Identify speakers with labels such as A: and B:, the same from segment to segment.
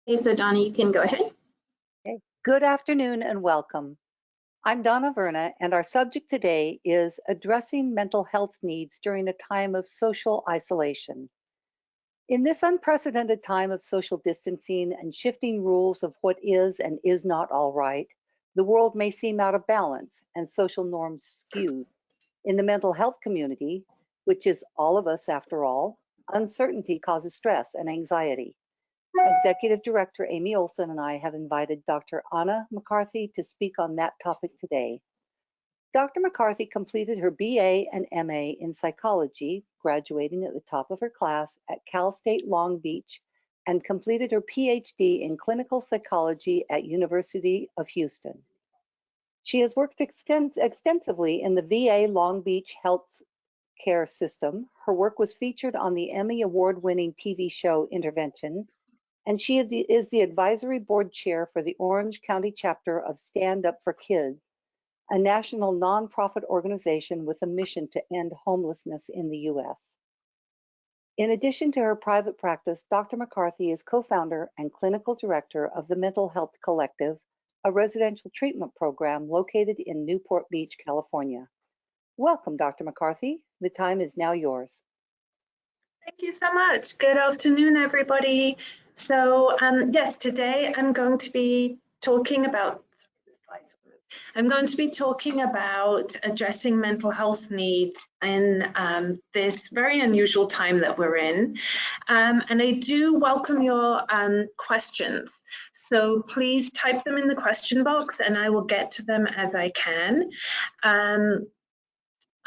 A: Okay, so Donna, you can go ahead.
B: Okay. Good afternoon and welcome. I'm Donna Verna, and our subject today is addressing mental health needs during a time of social isolation. In this unprecedented time of social distancing and shifting rules of what is and is not all right, the world may seem out of balance and social norms skewed. In the mental health community, which is all of us after all, uncertainty causes stress and anxiety. Executive Director Amy Olson and I have invited Dr. Anna McCarthy to speak on that topic today. Dr. McCarthy completed her BA and MA in psychology, graduating at the top of her class at Cal State Long Beach, and completed her PhD in clinical psychology at University of Houston. She has worked extensively in the VA Long Beach Health Care System. Her work was featured on the Emmy Award-winning TV show Intervention, and she is the advisory board chair for the Orange County chapter of Stand Up for Kids, a national nonprofit organization with a mission to end homelessness in the U.S. In addition to her private practice, Dr. McCarthy is co-founder and clinical director of the Mental Health Collective, a residential treatment program located in Newport Beach, California. Welcome, Dr. McCarthy. The time is now yours.
A: Thank you so much. Good afternoon, everybody. So yes, today I'm going to be talking about addressing mental health needs in this very unusual time that we're in. And I do welcome your questions. So please type them in the question box and I will get to them as I can.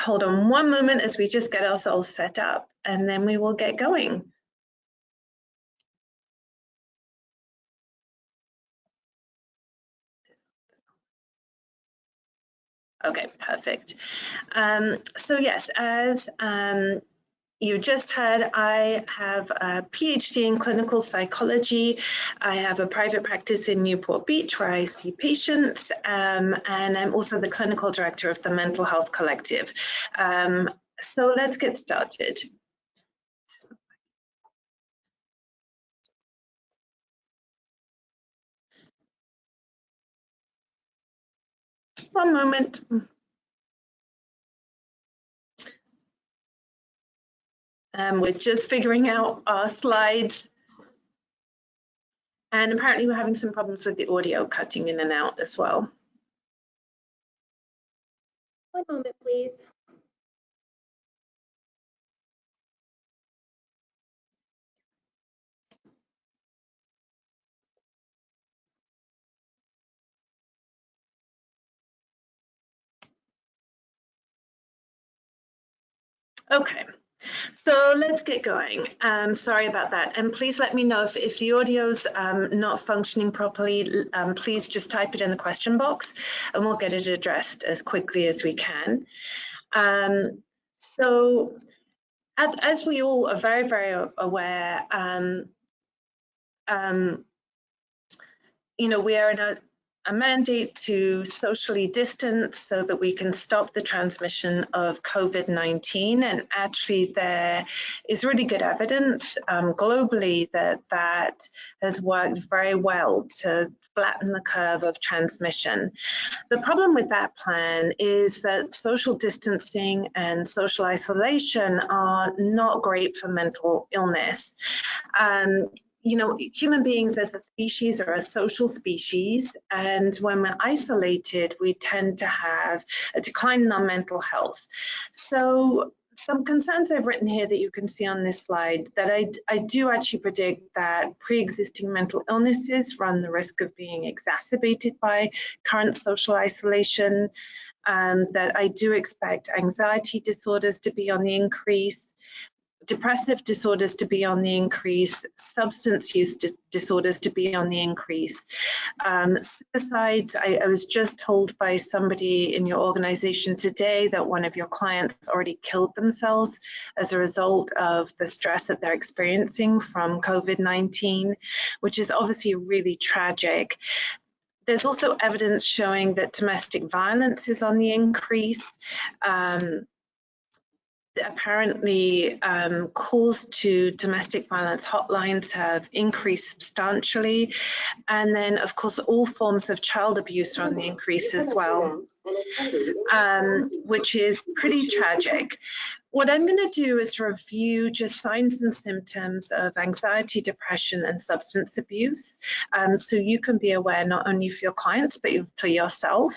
A: Hold on one moment as we just get ourselves set up and then we will get going. Okay, perfect. So yes, as you just heard, I have a PhD in clinical psychology. I have a private practice in Newport Beach where I see patients, and I'm also the clinical director of the Mental Health Collective. So let's get started. One moment. We're just figuring out our slides. And apparently we're having some problems with the audio cutting in and out as well.
C: One moment, please.
A: Okay, so let's get going. Sorry about that. And please let me know if the audio's not functioning properly. Please just type it in the question box and we'll get it addressed as quickly as we can. So as we all are very, very aware, you know, we are in a mandate to socially distance so that we can stop the transmission of COVID-19. And actually there is really good evidence globally that has worked very well to flatten the curve of transmission. The problem with that plan is that social distancing and social isolation are not great for mental illness. You know, human beings as a species are a social species, and when we're isolated, we tend to have a decline in our mental health. So some concerns I've written here that you can see on this slide, that I do actually predict that pre-existing mental illnesses run the risk of being exacerbated by current social isolation, that I do expect anxiety disorders to be on the increase, depressive disorders to be on the increase, substance use disorders to be on the increase. Suicides, I was just told by somebody in your organization today that one of your clients already killed themselves as a result of the stress that they're experiencing from COVID-19, which is obviously really tragic. There's also evidence showing that domestic violence is on the increase. apparently calls to domestic violence hotlines have increased substantially. And then, of course, all forms of child abuse are on the increase as well, which is pretty tragic. What I'm going to do is review just signs and symptoms of anxiety, depression, and substance abuse, so you can be aware not only for your clients, but for yourself.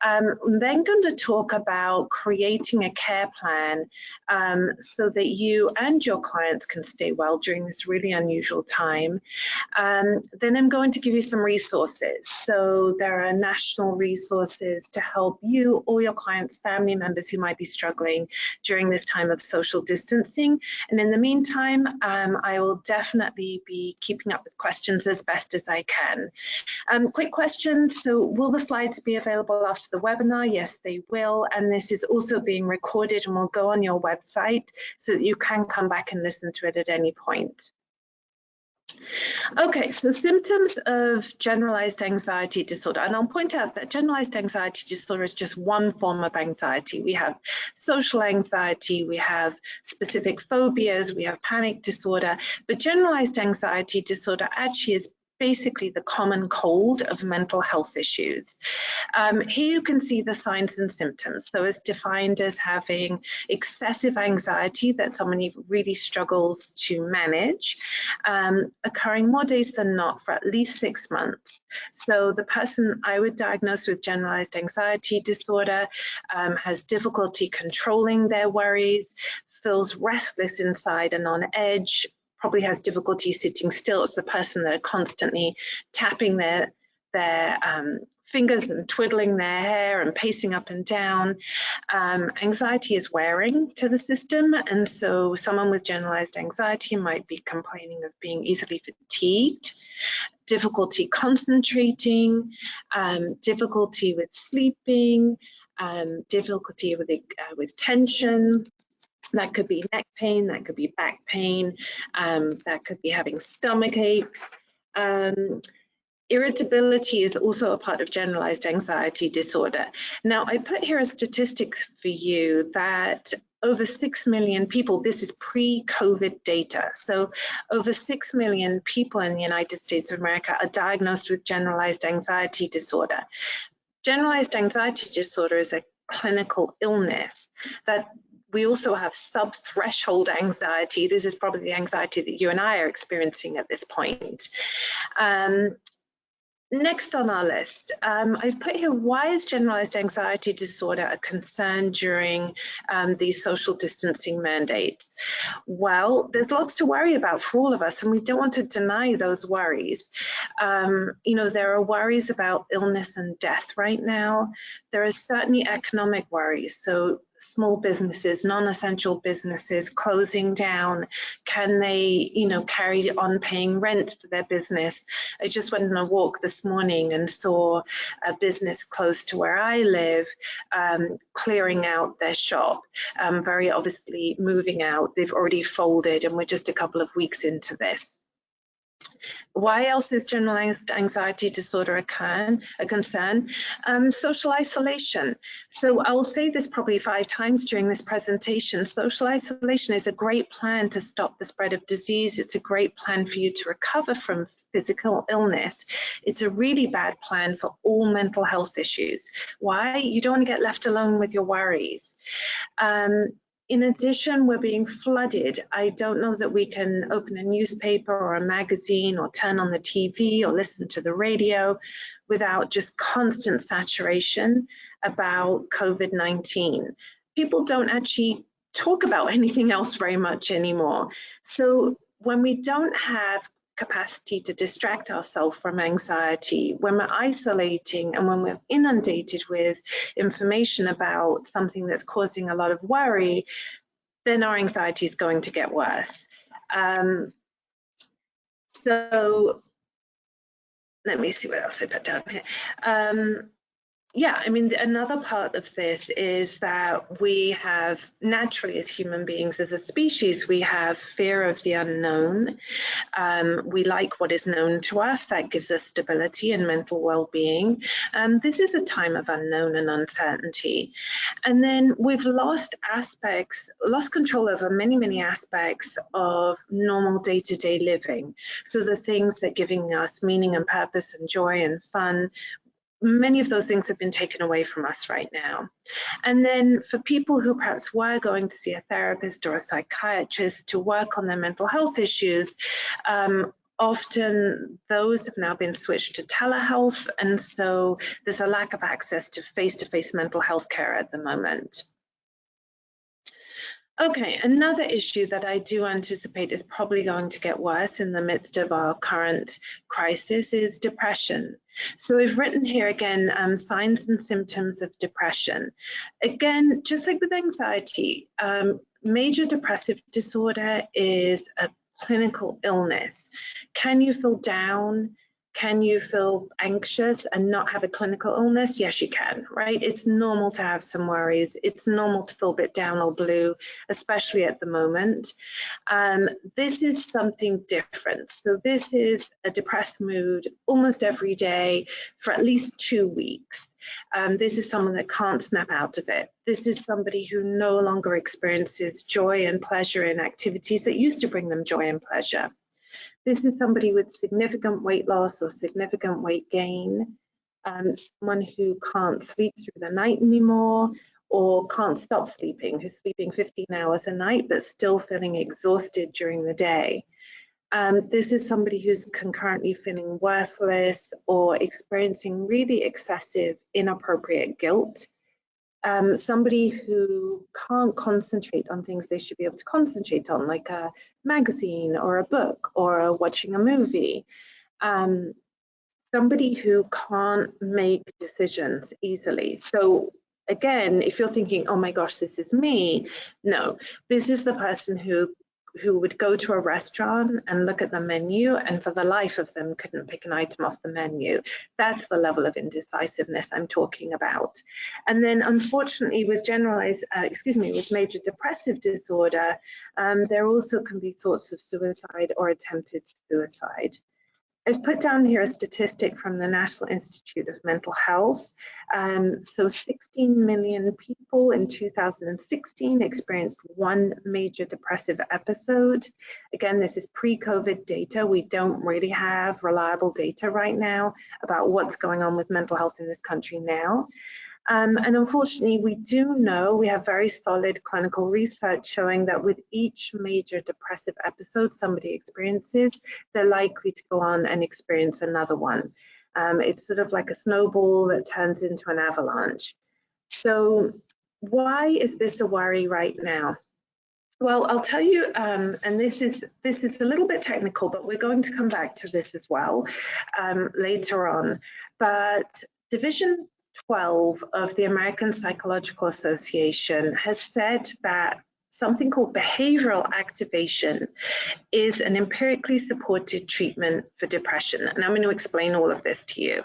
A: I'm then going to talk about creating a care plan so that you and your clients can stay well during this really unusual time. Then I'm going to give you some resources. So there are national resources to help you or your clients, family members who might be struggling during this time of social distancing. And in the meantime, I will definitely be keeping up with questions as best as I can. Quick question, so will the slides be available after the webinar? Yes, they will. And this is also being recorded and will go on your website so that you can come back and listen to it at any point. Okay, so symptoms of generalized anxiety disorder, and I'll point out that generalized anxiety disorder is just one form of anxiety. We have social anxiety, we have specific phobias, we have panic disorder, but generalized anxiety disorder actually is basically the common cold of mental health issues. Here you can see the signs and symptoms. So it's defined as having excessive anxiety that somebody really struggles to manage, occurring more days than not for at least 6 months. So the person I would diagnose with generalized anxiety disorder has difficulty controlling their worries, feels restless inside and on edge, probably has difficulty sitting still. It's the person that are constantly tapping their fingers and twiddling their hair and pacing up and down. Anxiety is wearing to the system, and so someone with generalized anxiety might be complaining of being easily fatigued, difficulty concentrating, difficulty with sleeping, difficulty with tension. That could be neck pain, that could be back pain, that could be having stomach aches. Irritability is also a part of generalized anxiety disorder. Now, I put here a statistic for you that over 6 million people, this is pre-COVID data, so over 6 million people in the United States of America are diagnosed with generalized anxiety disorder. Generalized anxiety disorder is a clinical illness that we also have sub-threshold anxiety. This is probably the anxiety that you and I are experiencing at this point. Next on our list, I've put here, why is generalized anxiety disorder a concern during these social distancing mandates? Well, there's lots to worry about for all of us, and we don't want to deny those worries. You know, there are worries about illness and death right now. There are certainly economic worries. So small businesses, non-essential businesses closing down. Can they, you know, carry on paying rent for their business? I just went on a walk this morning and saw a business close to where I live clearing out their shop, very obviously moving out. They've already folded and we're just a couple of weeks into this. Why else is generalized anxiety disorder a concern? Social isolation. So I'll say this probably 5 times during this presentation. Social isolation is a great plan to stop the spread of disease. It's a great plan for you to recover from physical illness. It's a really bad plan for all mental health issues. Why? You don't want to get left alone with your worries. In addition, we're being flooded. I don't know that we can open a newspaper or a magazine or turn on the TV or listen to the radio without just constant saturation about COVID-19. People don't actually talk about anything else very much anymore. So when we don't have capacity to distract ourselves from anxiety, when we're isolating and when we're inundated with information about something that's causing a lot of worry, then our anxiety is going to get worse. So let me see what else I put down here. Yeah, I mean, another part of this is that we have naturally, as human beings, as a species, we have fear of the unknown. We like what is known to us. That gives us stability and mental well-being. This is a time of unknown and uncertainty. And then we've lost control over many, many aspects of normal day-to-day living. So the things that giving us meaning and purpose and joy and fun, many of those things have been taken away from us right now. And then for people who perhaps were going to see a therapist or a psychiatrist to work on their mental health issues, often those have now been switched to telehealth, and so there's a lack of access to face-to-face mental health care at the moment. Okay, another issue that I do anticipate is probably going to get worse in the midst of our current crisis is depression. So we've written here again, signs and symptoms of depression. Again, just like with anxiety, major depressive disorder is a clinical illness. Can you feel down? Can you feel anxious and not have a clinical illness? Yes, you can, right? It's normal to have some worries. It's normal to feel a bit down or blue, especially at the moment. This is something different. So this is a depressed mood almost every day for at least 2 weeks. This is someone that can't snap out of it. This is somebody who no longer experiences joy and pleasure in activities that used to bring them joy and pleasure. This is somebody with significant weight loss or significant weight gain, someone who can't sleep through the night anymore or can't stop sleeping, who's sleeping 15 hours a night but still feeling exhausted during the day. This is somebody who's concurrently feeling worthless or experiencing really excessive, inappropriate guilt. Somebody who can't concentrate on things they should be able to concentrate on, like a magazine or a book or watching a movie. Somebody who can't make decisions easily. So again, if you're thinking, oh my gosh, this is me, no, this is the person who would go to a restaurant and look at the menu and for the life of them couldn't pick an item off the menu. That's the level of indecisiveness I'm talking about. And then unfortunately with with major depressive disorder, there also can be thoughts of suicide or attempted suicide. I've put down here a statistic from the National Institute of Mental Health. So 16 million people in 2016 experienced one major depressive episode. Again, this is pre-COVID data. We don't really have reliable data right now about what's going on with mental health in this country now. And unfortunately, we do know, we have very solid clinical research showing that with each major depressive episode somebody experiences, they're likely to go on and experience another one. It's sort of like a snowball that turns into an avalanche. So why is this a worry right now? Well, I'll tell you, and this is a little bit technical, but we're going to come back to this as well later on. But Division 12 of the American Psychological Association has said that something called behavioral activation is an empirically supported treatment for depression. And I'm going to explain all of this to you.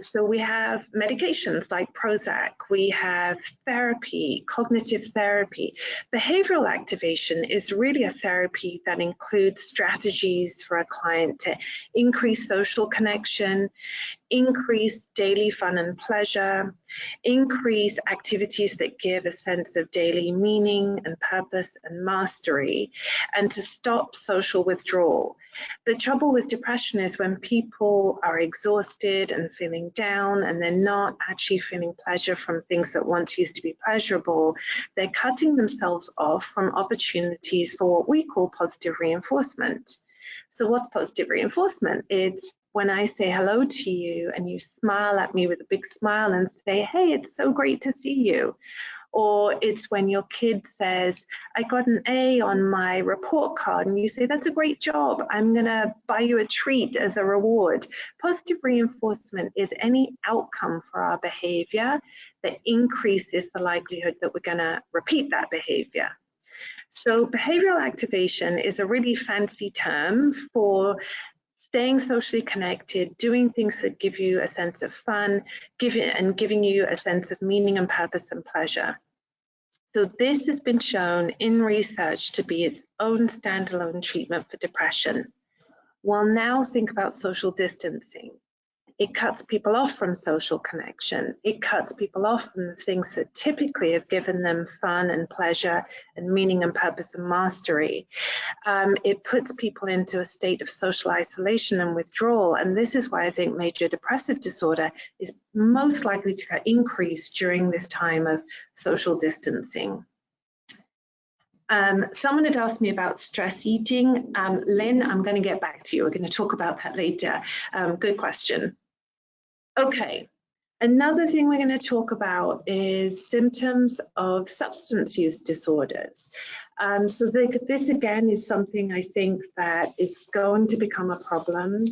A: So we have medications like Prozac, we have therapy, cognitive therapy. Behavioral activation is really a therapy that includes strategies for a client to increase social connection, increase daily fun and pleasure, increase activities that give a sense of daily meaning and purpose and mastery, and to stop social withdrawal. The trouble with depression is when people are exhausted and feeling down and they're not actually feeling pleasure from things that once used to be pleasurable, they're cutting themselves off from opportunities for what we call positive reinforcement. So what's positive reinforcement? It's when I say hello to you and you smile at me with a big smile and say, hey, it's so great to see you. Or it's when your kid says, I got an A on my report card, and you say, that's a great job. I'm going to buy you a treat as a reward. Positive reinforcement is any outcome for our behavior that increases the likelihood that we're going to repeat that behavior. So behavioral activation is a really fancy term for staying socially connected, doing things that give you a sense of fun, giving you a sense of meaning and purpose and pleasure. So this has been shown in research to be its own standalone treatment for depression. Well, now think about social distancing. It cuts people off from social connection. It cuts people off from the things that typically have given them fun and pleasure and meaning and purpose and mastery. It puts people into a state of social isolation and withdrawal. And this is why I think major depressive disorder is most likely to increase during this time of social distancing. Someone had asked me about stress eating. Lynn, I'm going to get back to you. We're going to talk about that later. Good question. Okay, another thing we're going to talk about is symptoms of substance use disorders. So this again is something I think that is going to become a problem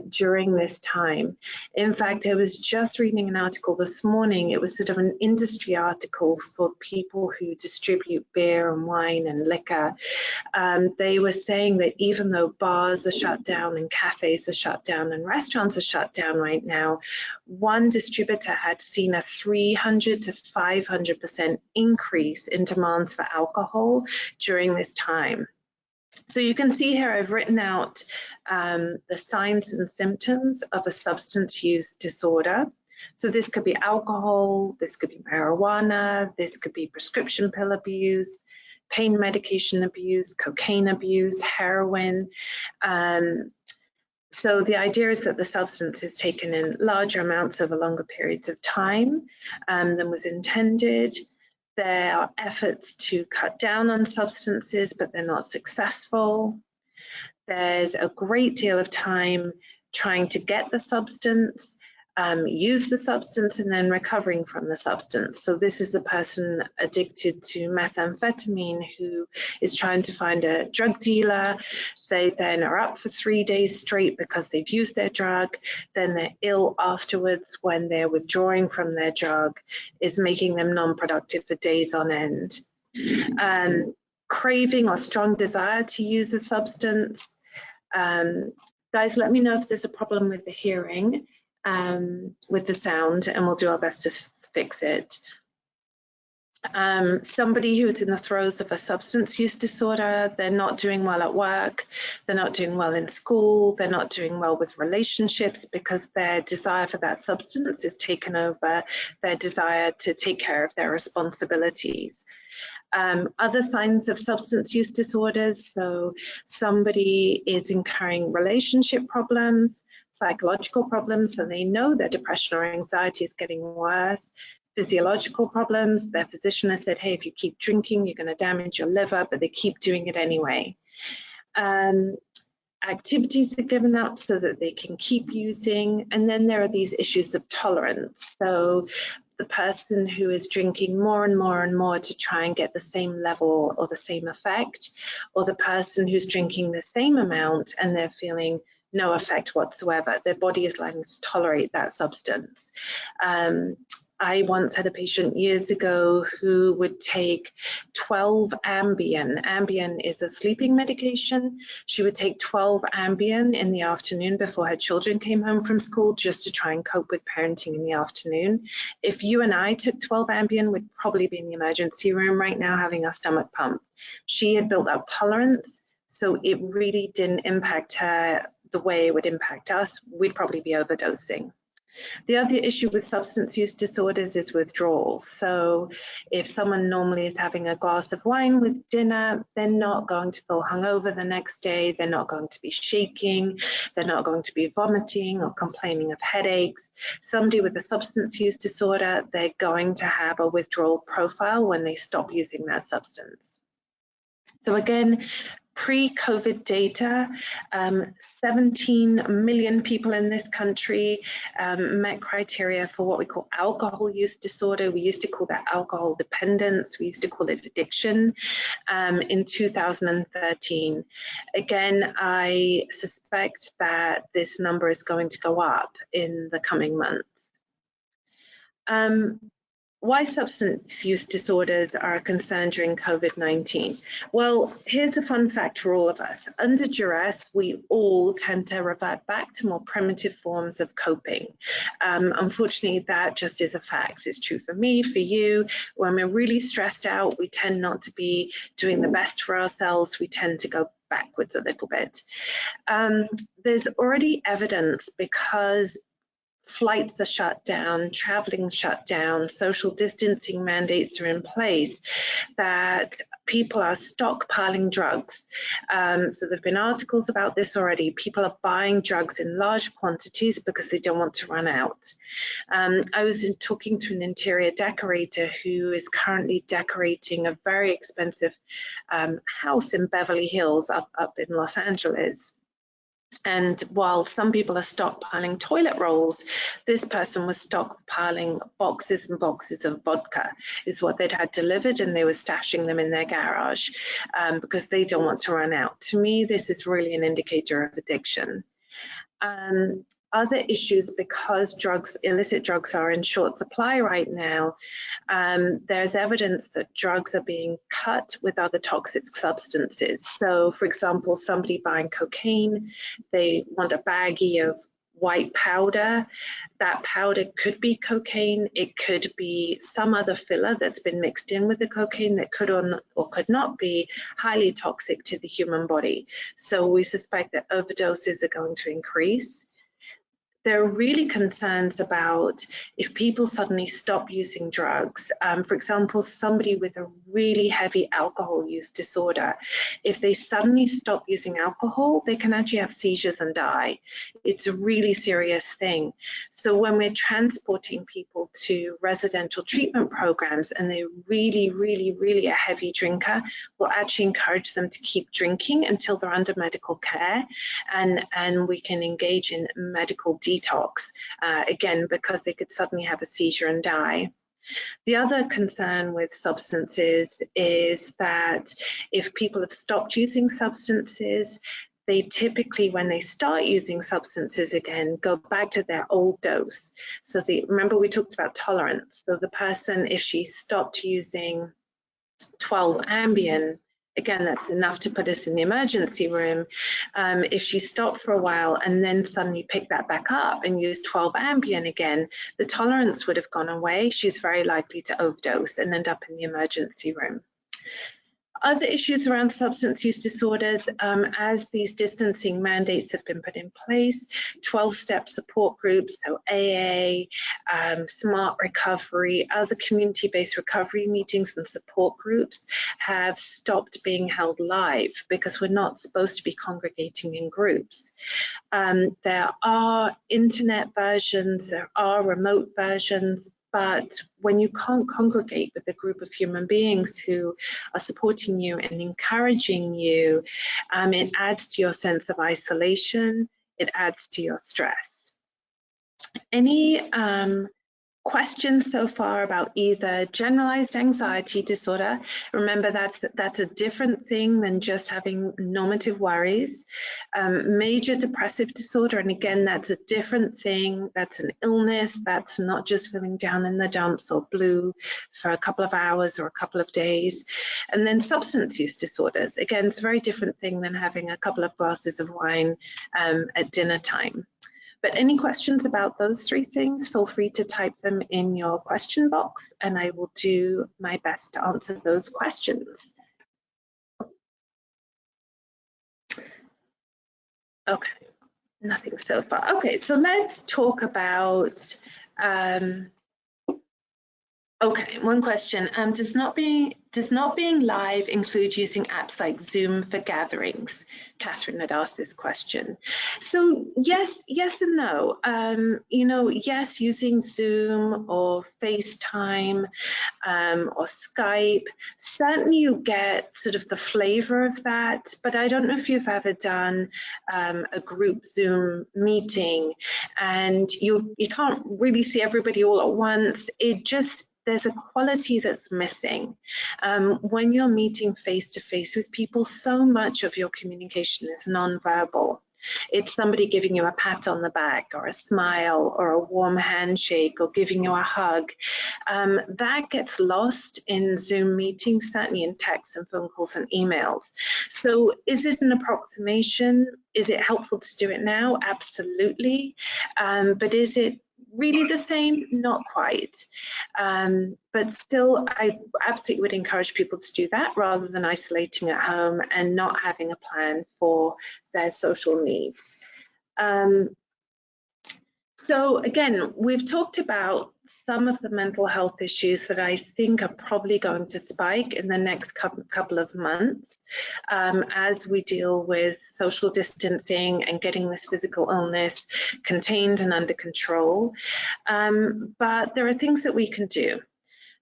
A: during this time. In fact, I was just reading an article this morning. It was sort of an industry article for people who distribute beer and wine and liquor. They were saying that even though bars are shut down and cafes are shut down and restaurants are shut down right now, one distributor had seen a 300 to 500% increase in demands for alcohol during this time. So you can see here I've written out the signs and symptoms of a substance use disorder. So this could be alcohol, this could be marijuana, this could be prescription pill abuse, pain medication abuse, cocaine abuse, heroin. So the idea is that the substance is taken in larger amounts over longer periods of time than was intended. There are efforts to cut down on substances, but they're not successful. There's a great deal of time trying to get the substance, use the substance, and then recovering from the substance. So this is a person addicted to methamphetamine who is trying to find a drug dealer. They then are up for 3 days straight because they've used their drug. Then they're ill afterwards when they're withdrawing from their drug, is making them non-productive for days on end. Craving or strong desire to use a substance. Guys, let me know if there's a problem with the hearing. With the sound, and we'll do our best to fix it. Somebody who's in the throes of a substance use disorder, they're not doing well at work, they're not doing well in school, they're not doing well with relationships because their desire for that substance is taken over their desire to take care of their responsibilities. Other signs of substance use disorders, so somebody is incurring relationship problems, psychological problems, so they know their depression or anxiety is getting worse, physiological problems, their physician has said, hey, if you keep drinking, you're going to damage your liver, but they keep doing it anyway. Activities are given up so that they can keep using, and then there are these issues of tolerance. So the person who is drinking more and more and more to try and get the same level or the same effect, or the person who's drinking the same amount and they're feeling no effect whatsoever. Their body is learning to tolerate that substance. I once had a patient years ago who would take 12 Ambien. Ambien is a sleeping medication. She would take 12 Ambien in the afternoon before her children came home from school just to try and cope with parenting in the afternoon. If you and I took 12 Ambien, we'd probably be in the emergency room right now having our stomach pumped. She had built up tolerance, so it really didn't impact her the way it would impact us. We'd probably be overdosing. The other issue with substance use disorders is withdrawal. So if someone normally is having a glass of wine with dinner, they're not going to feel hungover the next day, they're not going to be shaking, they're not going to be vomiting or complaining of headaches. Somebody with a substance use disorder, they're going to have a withdrawal profile when they stop using that substance. So again, pre-COVID data, 17 million people in this country met criteria for what we call alcohol use disorder. We used to call that alcohol dependence. We used to call it addiction in 2013. Again, I suspect that this number is going to go up in the coming months. why substance use disorders are a concern during COVID-19. Well, here's a fun fact for all of us. Under duress, we all tend to revert back to more primitive forms of coping. Unfortunately, that just is a fact. It's true for me, for you. When we're really stressed out, we tend not to be doing the best for ourselves. We tend to go backwards a little bit. There's already evidence, because flights are shut down, traveling shut down, social distancing mandates are in place, that people are stockpiling drugs. So there have been articles about this already. People are buying drugs in large quantities because they don't want to run out. I was talking to an interior decorator who is currently decorating a very expensive house in Beverly Hills up in Los Angeles. And while some people are stockpiling toilet rolls, this person was stockpiling boxes and boxes of vodka, is what they'd had delivered, and they were stashing them in their garage because they don't want to run out. To me, this is really an indicator of addiction. Other issues, because illicit drugs are in short supply right now, there's evidence that drugs are being cut with other toxic substances. So, for example, somebody buying cocaine, they want a baggie of white powder. That powder could be cocaine. It could be some other filler that's been mixed in with the cocaine that could or could not be highly toxic to the human body. So we suspect that overdoses are going to increase. There are really concerns about if people suddenly stop using drugs. For example, somebody with a really heavy alcohol use disorder, if they suddenly stop using alcohol, they can actually have seizures and die. It's a really serious thing. So when we're transporting people to residential treatment programs and they're really a heavy drinker, we'll actually encourage them to keep drinking until they're under medical care, and we can engage in medical detox, again, because they could suddenly have a seizure and die. The other concern with substances is that if people have stopped using substances, they typically, when they start using substances again, go back to their old dose. So remember we talked about tolerance. So the person, if she stopped using 12 Ambien, again, that's enough to put us in the emergency room. If she stopped for a while and then suddenly picked that back up and used 12 Ambien again, the tolerance would have gone away. She's very likely to overdose and end up in the emergency room. Other issues around substance use disorders, as these distancing mandates have been put in place, 12-step support groups, so AA, Smart Recovery, other community-based recovery meetings and support groups have stopped being held live because we're not supposed to be congregating in groups. There are internet versions, there are remote versions, but when you can't congregate with a group of human beings who are supporting you and encouraging you, it adds to your sense of isolation, it adds to your stress. Any questions so far about either generalized anxiety disorder? Remember, that's a different thing than just having normative worries. Major depressive disorder, and again, that's a different thing. That's an illness. That's not just feeling down in the dumps or blue for a couple of hours or a couple of days. And then substance use disorders. Again, it's a very different thing than having a couple of glasses of wine at dinner time. But any questions about those three things, feel free to type them in your question box and I will do my best to answer those questions. Okay, nothing so far. Okay, so let's talk about, okay, one question. Does not being live include using apps like Zoom for gatherings? Catherine had asked this question. So yes and no. You know, yes, using Zoom or FaceTime or Skype, certainly you get sort of the flavor of that, but I don't know if you've ever done a group Zoom meeting and you can't really see everybody all at once. There's a quality that's missing. When you're meeting face to face with people, so much of your communication is nonverbal. It's somebody giving you a pat on the back or a smile or a warm handshake or giving you a hug. That gets lost in Zoom meetings, certainly in texts and phone calls and emails. So is it an approximation? Is it helpful to do it now? Absolutely. But is it really the same? Not quite. But still, I absolutely would encourage people to do that rather than isolating at home and not having a plan for their social needs. So again, we've talked about some of the mental health issues that I think are probably going to spike in the next couple of months as we deal with social distancing and getting this physical illness contained and under control. But there are things that we can do.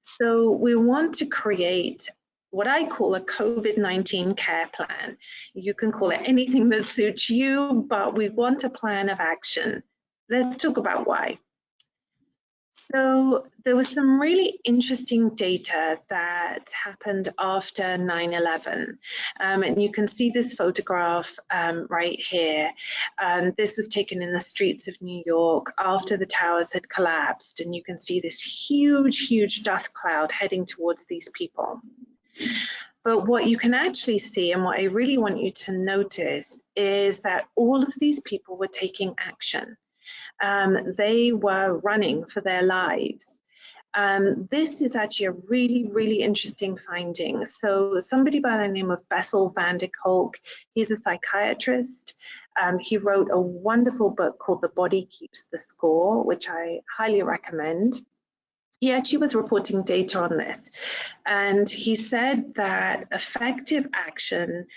A: So we want to create what I call a COVID-19 care plan. You can call it anything that suits you, but we want a plan of action. Let's talk about why. So there was some really interesting data that happened after 9/11. And you can see this photograph right here. This was taken in the streets of New York after the towers had collapsed. And you can see this huge, huge dust cloud heading towards these people. But what you can actually see, and what I really want you to notice, is that all of these people were taking action. They were running for their lives. This is actually a really, really interesting finding. So somebody by the name of Bessel van der Kolk, he's a psychiatrist. He wrote a wonderful book called The Body Keeps the Score, which I highly recommend. He actually was reporting data on this, and he said that effective action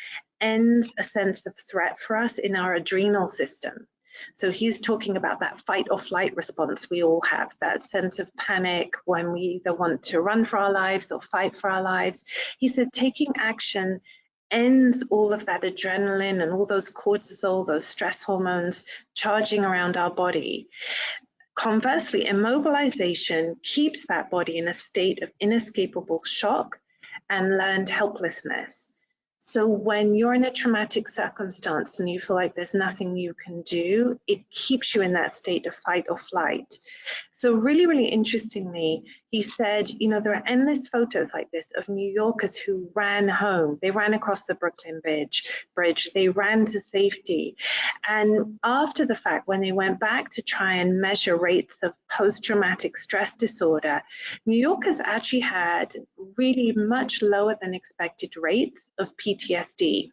A: ends a sense of threat for us in our adrenal system. So he's talking about that fight or flight response we all have, that sense of panic when we either want to run for our lives or fight for our lives. He said taking action ends all of that adrenaline and all those cortisol, those stress hormones charging around our body. Conversely, immobilization keeps that body in a state of inescapable shock and learned helplessness. So when you're in a traumatic circumstance and you feel like there's nothing you can do, it keeps you in that state of fight or flight. So really, really interestingly, he said, you know, there are endless photos like this of New Yorkers who ran home. They ran across the Brooklyn Bridge. They ran to safety. And after the fact, when they went back to try and measure rates of post-traumatic stress disorder, New Yorkers actually had really much lower than expected rates of PTSD.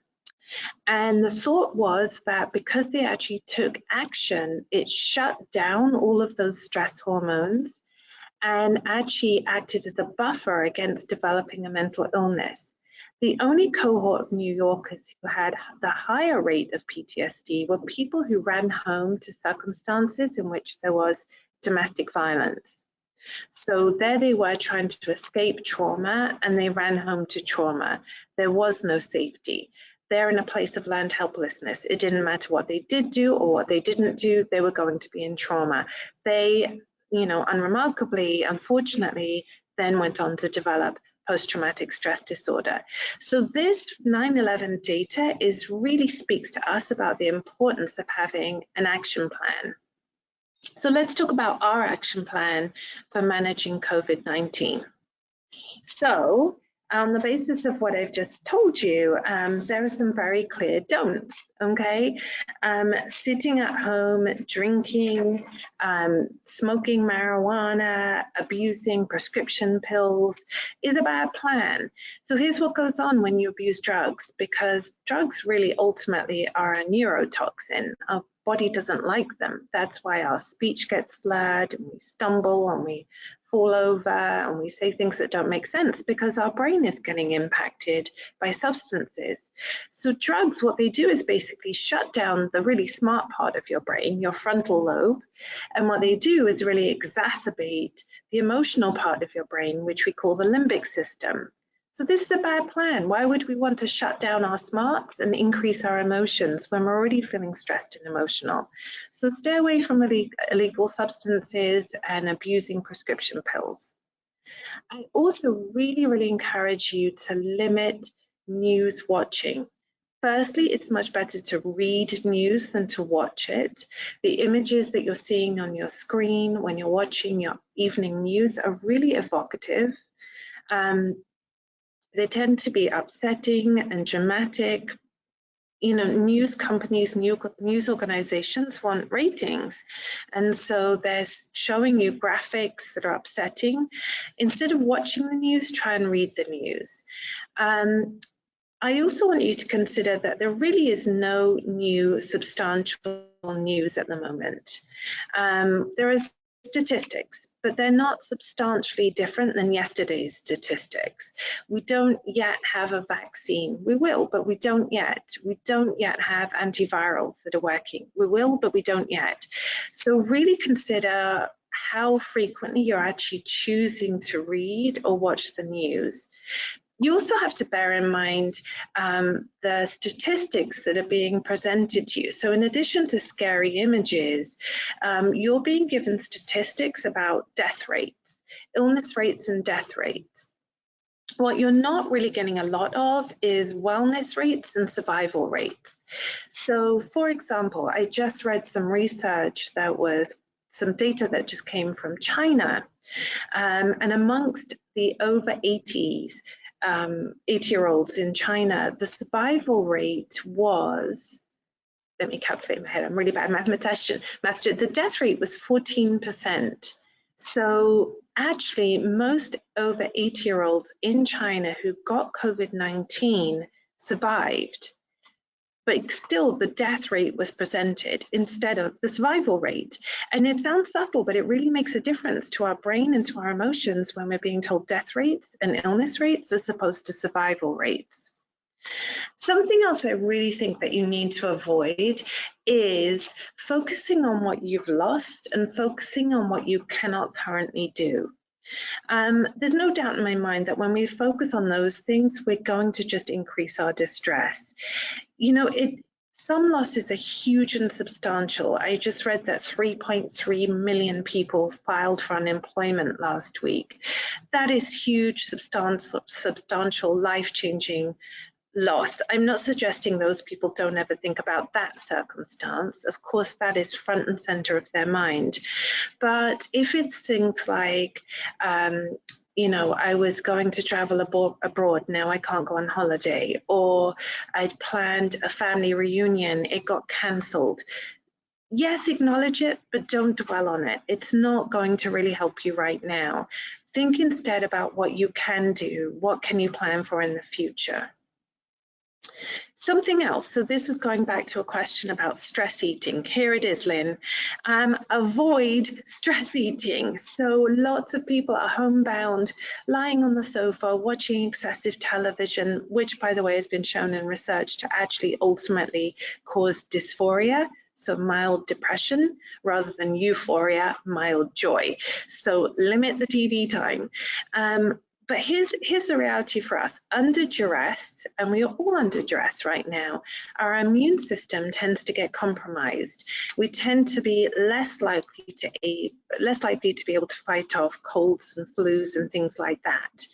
A: And the thought was that because they actually took action, it shut down all of those stress hormones and actually acted as a buffer against developing a mental illness. The only cohort of New Yorkers who had the higher rate of PTSD were people who ran home to circumstances in which there was domestic violence. So there they were trying to escape trauma, and they ran home to trauma. There was no safety. They're in a place of learned helplessness. It didn't matter what they did do or what they didn't do, they were going to be in trauma. They, you know, unremarkably, unfortunately, then went on to develop post-traumatic stress disorder. So this 9/11 data really speaks to us about the importance of having an action plan. So let's talk about our action plan for managing COVID-19. So on the basis of what I've just told you, there are some very clear don'ts, okay? Sitting at home, drinking, smoking marijuana, abusing prescription pills is a bad plan. So here's what goes on when you abuse drugs, because drugs really ultimately are a neurotoxin. Our body doesn't like them. That's why our speech gets slurred and we stumble and we fall over and we say things that don't make sense because our brain is getting impacted by substances. So drugs, what they do is basically shut down the really smart part of your brain, your frontal lobe, and what they do is really exacerbate the emotional part of your brain, which we call the limbic system. So this is a bad plan. Why would we want to shut down our smarts and increase our emotions when we're already feeling stressed and emotional? So stay away from illegal substances and abusing prescription pills. I also really, really encourage you to limit news watching. Firstly, it's much better to read news than to watch it. The images that you're seeing on your screen when you're watching your evening news are really evocative. They tend to be upsetting and dramatic. You know, news companies, news organizations want ratings. And so they're showing you graphics that are upsetting. Instead of watching the news, try and read the news. I also want you to consider that there really is no new substantial news at the moment. There is statistics, but they're not substantially different than yesterday's statistics. We don't yet have a vaccine. We will, but we don't yet. We don't yet have antivirals that are working. We will, but we don't yet. So really consider how frequently you're actually choosing to read or watch the news. You also have to bear in mind the statistics that are being presented to you. So in addition to scary images, you're being given statistics about death rates, illness rates and death rates. What you're not really getting a lot of is wellness rates and survival rates. So for example, I just read some research that was some data that just came from China. And amongst the over 80s, 80-year-olds in China, the survival rate was, let me calculate in my head, I'm really bad mathematician, the death rate was 14%. So actually, most over 80-year-olds in China who got COVID-19 survived, but still the death rate was presented instead of the survival rate. And it sounds subtle, but it really makes a difference to our brain and to our emotions when we're being told death rates and illness rates as opposed to survival rates. Something else I really think that you need to avoid is focusing on what you've lost and focusing on what you cannot currently do. There's no doubt in my mind that when we focus on those things, we're going to just increase our distress. You know, some losses are huge and substantial. I just read that 3.3 million people filed for unemployment last week. That is huge, substantial, life-changing loss. I'm not suggesting those people don't ever think about that circumstance. Of course, that is front and center of their mind. But if it's things like, you know, I was going to travel abroad, now I can't go on holiday, or I'd planned a family reunion, it got cancelled. Yes, acknowledge it, but don't dwell on it. It's not going to really help you right now. Think instead about what you can do. What can you plan for in the future? Something else, so this is going back to a question about stress eating. Here it is, Lynn. Avoid stress eating. So lots of people are homebound, lying on the sofa, watching excessive television, which, by the way, has been shown in research to actually ultimately cause dysphoria, so mild depression, rather than euphoria, mild joy. So limit the TV time. But here's the reality for us. Under duress, and we are all under duress right now, our immune system tends to get compromised. We tend to be less likely to be able to fight off colds and flus and things like that.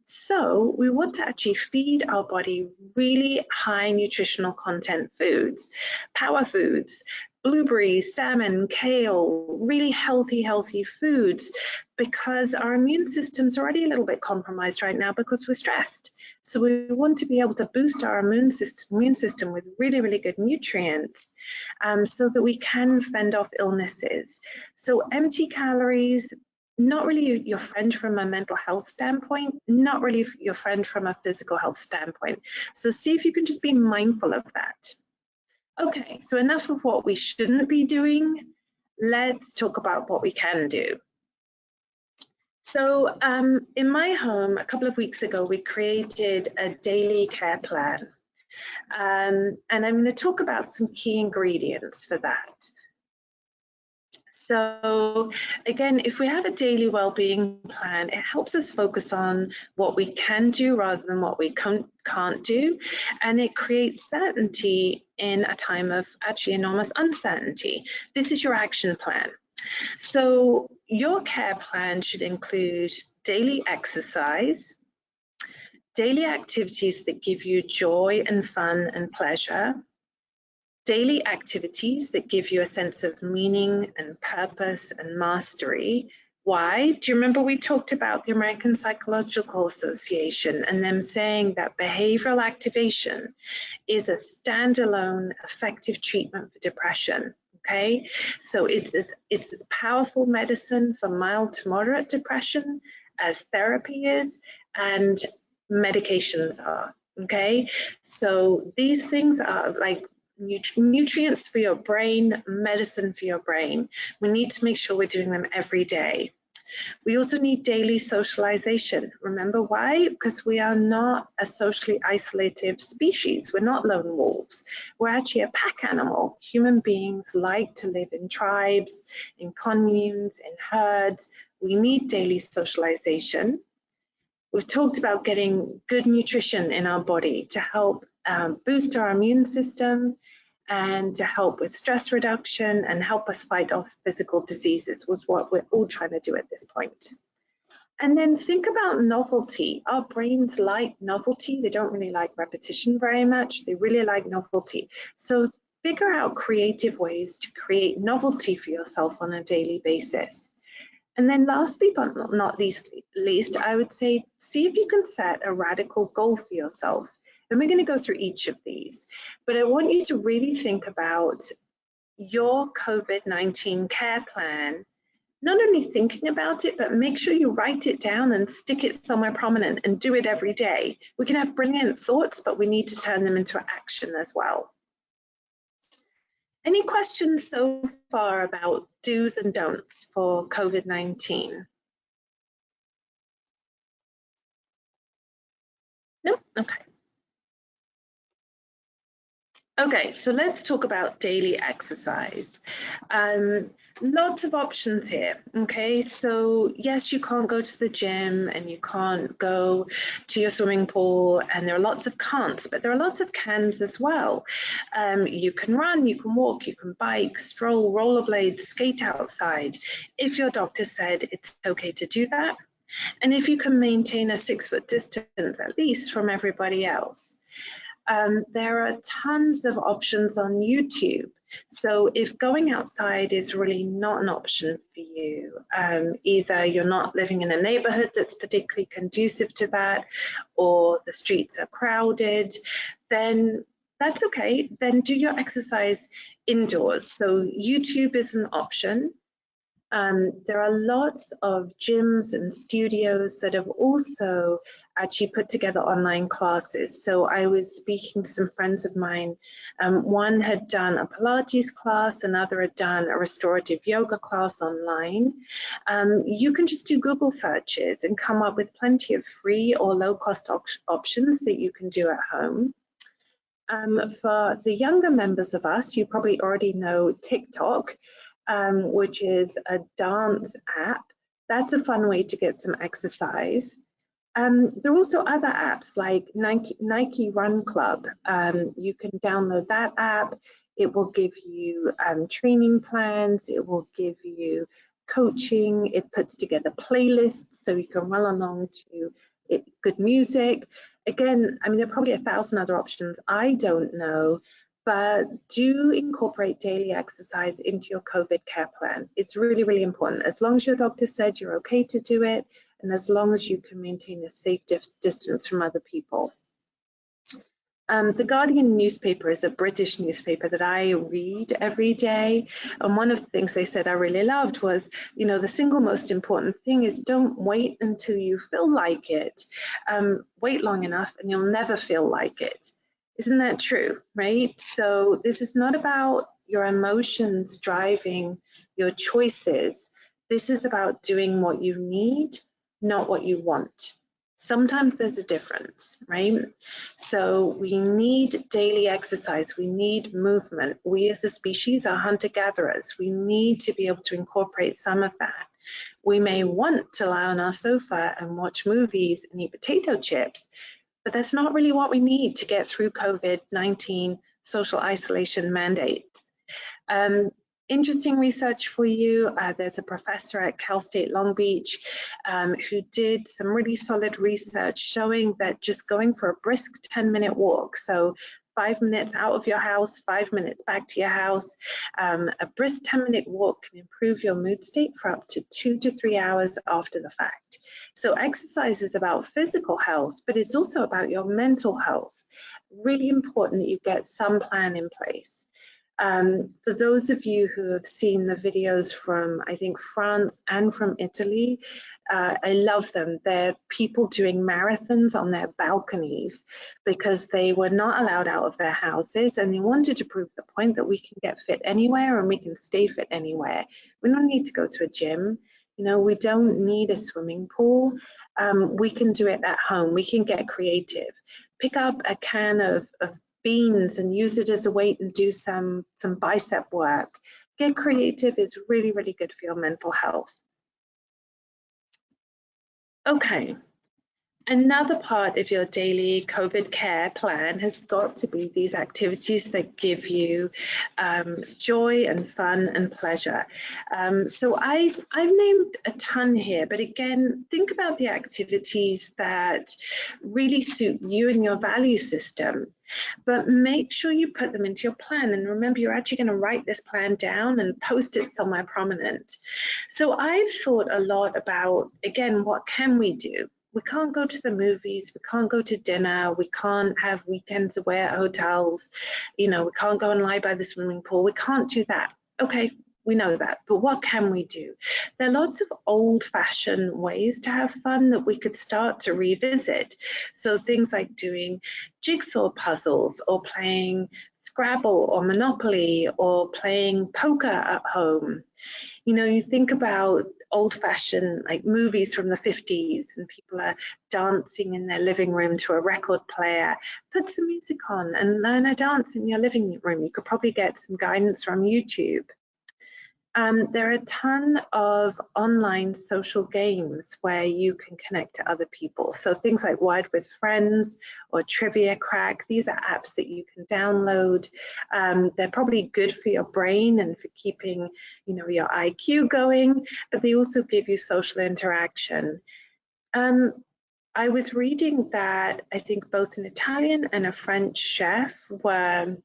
A: So we want to actually feed our body really high nutritional content foods, power foods, blueberries, salmon, kale, really healthy foods, because our immune system's already a little bit compromised right now because we're stressed. So we want to be able to boost our immune system with really good nutrients so that we can fend off illnesses. So empty calories, not really your friend from a mental health standpoint, not really your friend from a physical health standpoint. So see if you can just be mindful of that. Okay, so enough of what we shouldn't be doing. Let's talk about what we can do. So in my home, a couple of weeks ago, we created a daily care plan. And I'm going to talk about some key ingredients for that. So again, if we have a daily well-being plan, it helps us focus on what we can do rather than what we can't do. And it creates certainty in a time of actually enormous uncertainty. This is your action plan. So your care plan should include daily exercise, daily activities that give you joy and fun and pleasure, daily activities that give you a sense of meaning and purpose and mastery. Why? Do you remember we talked about the American Psychological Association and them saying that behavioral activation is a standalone effective treatment for depression? Okay, so it's as powerful medicine for mild to moderate depression as therapy is and medications are. Okay, so these things are like nutrients for your brain, medicine for your brain. We need to make sure we're doing them every day. We also need daily socialization. Remember why? Because we are not a socially isolated species. We're not lone wolves. We're actually a pack animal. Human beings like to live in tribes, in communes, in herds. We need daily socialization. We've talked about getting good nutrition in our body to help boost our immune system and to help with stress reduction and help us fight off physical diseases was what we're all trying to do at this point. And then think about novelty. Our brains like novelty. They don't really like repetition very much. They really like novelty. So figure out creative ways to create novelty for yourself on a daily basis. And then lastly, but not least, I would say, see if you can set a radical goal for yourself. And we're going to go through each of these, but I want you to really think about your COVID-19 care plan, not only thinking about it, but make sure you write it down and stick it somewhere prominent and do it every day. We can have brilliant thoughts, but we need to turn them into action as well. Any questions so far about do's and don'ts for COVID-19? No? Okay. Okay, so let's talk about daily exercise. Lots of options here, okay? So yes, you can't go to the gym and you can't go to your swimming pool, and there are lots of can'ts, but there are lots of cans as well. You can run, you can walk, you can bike, stroll, rollerblade, skate outside, if your doctor said it's okay to do that, and if you can maintain a 6-foot distance at least from everybody else. There are tons of options on YouTube. So if going outside is really not an option for you, either you're not living in a neighborhood that's particularly conducive to that, or the streets are crowded, then that's okay. Then do your exercise indoors. So YouTube is an option. There are lots of gyms and studios that have also actually put together online classes. So I was speaking to some friends of mine. One had done a Pilates class, another had done a restorative yoga class online. You can just do Google searches and come up with plenty of free or low-cost options that you can do at home. For the younger members of us, you probably already know TikTok, which is a dance app. That's a fun way to get some exercise. There are also other apps like Nike Run Club. You can download that app. It will give you training plans. It will give you coaching. It puts together playlists so you can run along to good music. Again, I mean, there are probably 1,000 other options. I don't know, but do incorporate daily exercise into your COVID care plan. It's really, really important. As long as your doctor said you're okay to do it, and as long as you can maintain a safe distance from other people. The Guardian newspaper is a British newspaper that I read every day. And one of the things they said I really loved was, you know, the single most important thing is don't wait until you feel like it. Wait long enough and you'll never feel like it. Isn't that true, right? So this is not about your emotions driving your choices. This is about doing what you need, not what you want. Sometimes there's a difference, right? So we need daily exercise. We need movement. We as a species are hunter-gatherers. We need to be able to incorporate some of that. We may want to lie on our sofa and watch movies and eat potato chips, but that's not really what we need to get through COVID-19 social isolation mandates. Interesting research for you. There's a professor at Cal State Long Beach who did some really solid research showing that just going for a brisk 10-minute walk, so 5 minutes out of your house, 5 minutes back to your house, a brisk 10-minute walk can improve your mood state for up to 2 to 3 hours after the fact. So exercise is about physical health, but it's also about your mental health. Really important that you get some plan in place. For those of you who have seen the videos from, I think, France and from Italy, I love them. They're people doing marathons on their balconies because they were not allowed out of their houses, and they wanted to prove the point that we can get fit anywhere and we can stay fit anywhere. We don't need to go to a gym. You know, we don't need a swimming pool. We can do it at home. We can get creative. Pick up a can of beans and use it as a weight and do some bicep work. Get creative. It's really, really good for your mental health. Okay. Another part of your daily COVID care plan has got to be these activities that give you joy and fun and pleasure. So I've named a ton here, but again, think about the activities that really suit you and your value system. But make sure you put them into your plan. And remember, you're actually going to write this plan down and post it somewhere prominent. So I've thought a lot about, again, what can we do? We can't go to the movies, we can't go to dinner, we can't have weekends away at hotels, you know, we can't go and lie by the swimming pool, we can't do that. Okay, we know that, but what can we do? There are lots of old-fashioned ways to have fun that we could start to revisit. So things like doing jigsaw puzzles or playing Scrabble or Monopoly or playing poker at home. You know, you think about old-fashioned like movies from the 50s and people are dancing in their living room to a record player. Put some music on and learn a dance in your living room. You could probably get some guidance from YouTube. There are a ton of online social games where you can connect to other people. So things like Word with Friends or Trivia Crack, these are apps that you can download. They're probably good for your brain and for keeping, you know, your IQ going, but they also give you social interaction. I was reading that I think both an Italian and a French chef were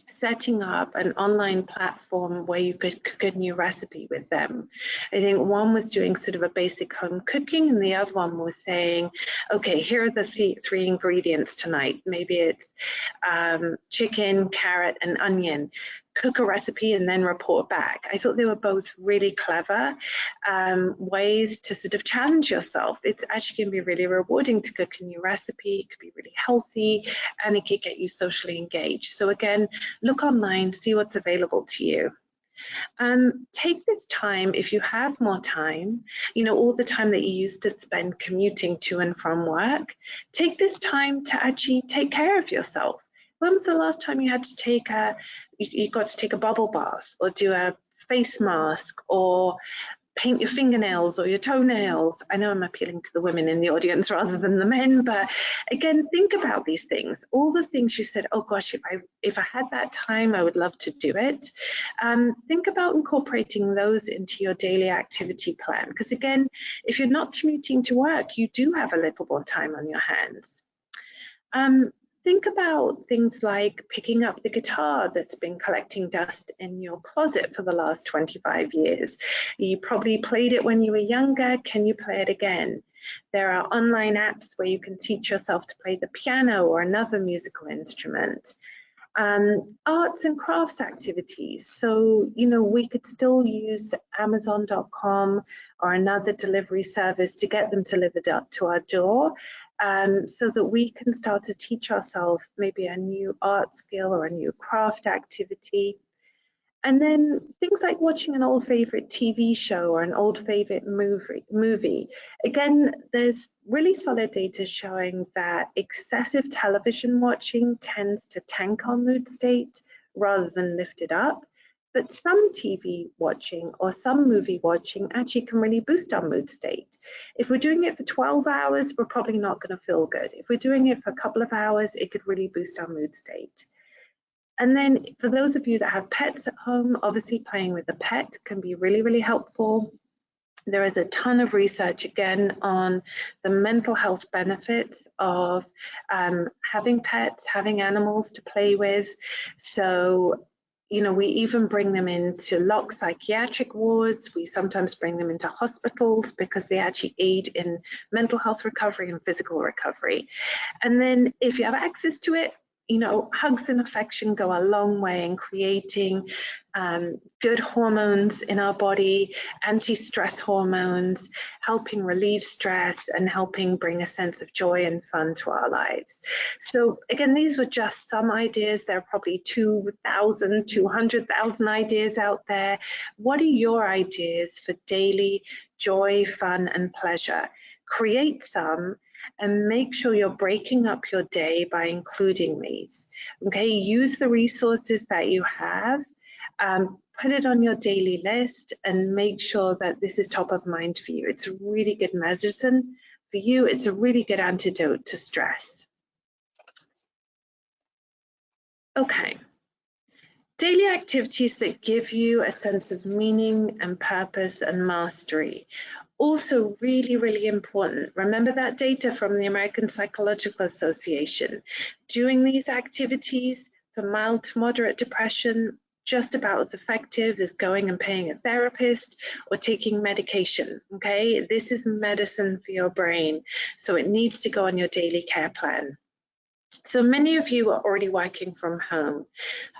A: setting up an online platform where you could cook a new recipe with them. I think one was doing sort of a basic home cooking and the other one was saying, okay, here are the three ingredients tonight. Maybe it's chicken, carrot, and onion. Cook a recipe and then report back. I thought they were both really clever ways to sort of challenge yourself. It's actually going to be really rewarding to cook a new recipe. It could be really healthy and it could get you socially engaged. So again, look online, see what's available to you. Take this time, if you have more time, you know, all the time that you used to spend commuting to and from work, take this time to actually take care of yourself. When was the last time you had to take you got to take a bubble bath or do a face mask or paint your fingernails or your toenails? I know I'm appealing to the women in the audience rather than the men, but again, think about these things. All the things you said, oh gosh, if I had that time, I would love to do it. Think about incorporating those into your daily activity plan. Because again, if you're not commuting to work, you do have a little more time on your hands. Think about things like picking up the guitar that's been collecting dust in your closet for the last 25 years. You probably played it when you were younger. Can you play it again? There are online apps where you can teach yourself to play the piano or another musical instrument. Arts and crafts activities. So, you know, we could still use Amazon.com or another delivery service to get them delivered up to our door, so that we can start to teach ourselves maybe a new art skill or a new craft activity. And then things like watching an old favorite TV show or an old favorite movie. Again, there's really solid data showing that excessive television watching tends to tank our mood state rather than lift it up. But some TV watching or some movie watching actually can really boost our mood state. If we're doing it for 12 hours, we're probably not going to feel good. If we're doing it for a couple of hours, it could really boost our mood state. And then for those of you that have pets at home, obviously playing with a pet can be really, really helpful. There is a ton of research again on the mental health benefits of having pets, having animals to play with. So, you know, we even bring them into locked psychiatric wards. We sometimes bring them into hospitals because they actually aid in mental health recovery and physical recovery. And then if you have access to it, you know, hugs and affection go a long way in creating good hormones in our body, anti-stress hormones, helping relieve stress and helping bring a sense of joy and fun to our lives. So again, these were just some ideas. There are probably 2,000, 200,000 ideas out there. What are your ideas for daily joy, fun, and pleasure? Create some and make sure you're breaking up your day by including these. Okay, use the resources that you have, put it on your daily list and make sure that this is top of mind for you. It's a really good medicine for you. It's a really good antidote to stress. Okay. Daily activities that give you a sense of meaning and purpose and mastery. Also really, really important. Remember that data from the American Psychological Association. Doing these activities for mild to moderate depression, just about as effective as going and paying a therapist or taking medication, okay? This is medicine for your brain, so it needs to go on your daily care plan. So many of you are already working from home.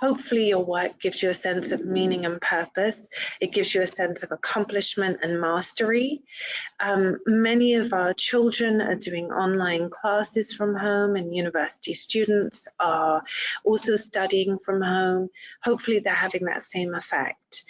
A: Hopefully your work gives you a sense of meaning and purpose. It gives you a sense of accomplishment and mastery. Many of our children are doing online classes from home, and university students are also studying from home. Hopefully they're having that same effect.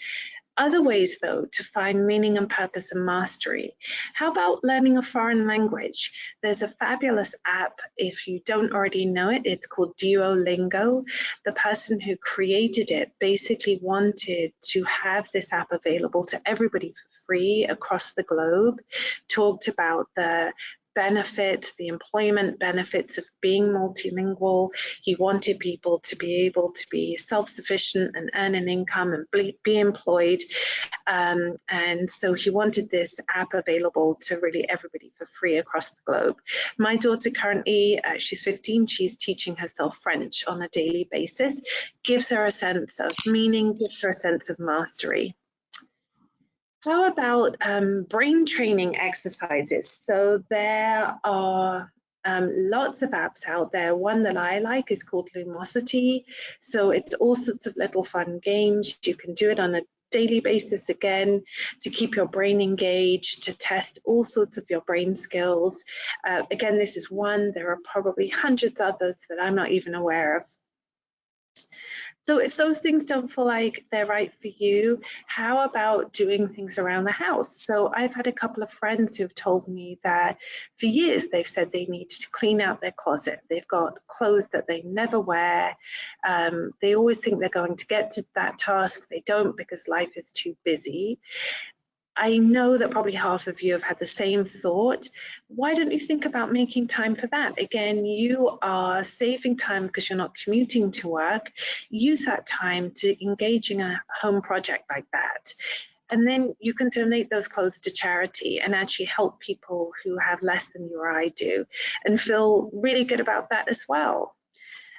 A: Other ways, though, to find meaning and purpose and mastery. How about learning a foreign language? There's a fabulous app, if you don't already know it, it's called Duolingo. The person who created it basically wanted to have this app available to everybody for free across the globe, talked about the benefits, the employment benefits of being multilingual. He wanted people to be able to be self-sufficient and earn an income and be employed. And so he wanted this app available to really everybody for free across the globe. My daughter currently, she's 15, she's teaching herself French on a daily basis, gives her a sense of meaning, gives her a sense of mastery. How about brain training exercises? So there are lots of apps out there. One that I like is called Lumosity. So it's all sorts of little fun games. You can do it on a daily basis again to keep your brain engaged, to test all sorts of your brain skills. Again, this is one. There are probably hundreds others that I'm not even aware of. So if those things don't feel like they're right for you, how about doing things around the house? So I've had a couple of friends who've told me that for years they've said they need to clean out their closet. They've got clothes that they never wear. They always think they're going to get to that task. They don't because life is too busy. I know that probably half of you have had the same thought. Why don't you think about making time for that? Again, you are saving time because you're not commuting to work. Use that time to engage in a home project like that. And then you can donate those clothes to charity and actually help people who have less than you or I do and feel really good about that as well.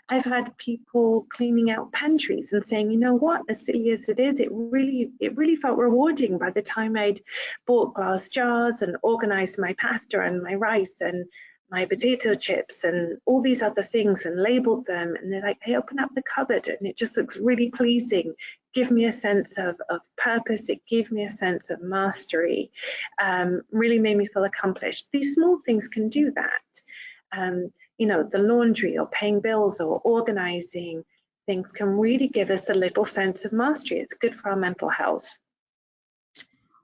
A: I've had people cleaning out pantries and saying, you know what, as silly as it is, it really felt rewarding by the time I'd bought glass jars and organized my pasta and my rice and my potato chips and all these other things and labeled them. And they're like, I open up the cupboard and it just looks really pleasing. Give me a sense of purpose. It gave me a sense of mastery. Really made me feel accomplished. These small things can do that. You know, the laundry or paying bills or organizing things can really give us a little sense of mastery. It's good for our mental health.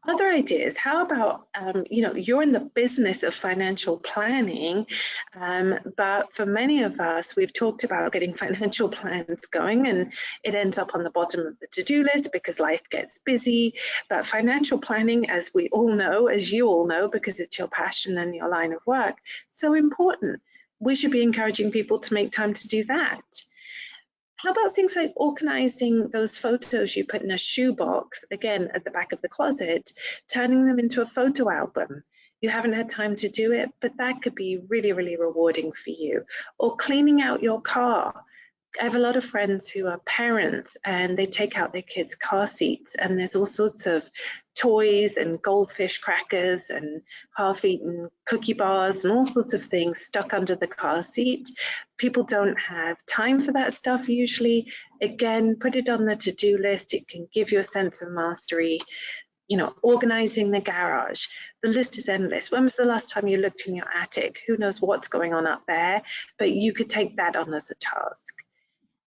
A: Other ideas, how about, you know, you're in the business of financial planning, but for many of us, we've talked about getting financial plans going and it ends up on the bottom of the to-do list because life gets busy. But financial planning, as we all know, as you all know, because it's your passion and your line of work, so important. We should be encouraging people to make time to do that. How about things like organizing those photos you put in a shoebox, again, at the back of the closet, turning them into a photo album? You haven't had time to do it, but that could be really, really rewarding for you. Or cleaning out your car. I have a lot of friends who are parents and they take out their kids' car seats, and there's all sorts of toys and goldfish crackers and half-eaten cookie bars and all sorts of things stuck under the car seat. People don't have time for that stuff usually. Again, put it on the to-do list. It can give you a sense of mastery. You know, organizing the garage. The list is endless. When was the last time you looked in your attic? Who knows what's going on up there, but you could take that on as a task.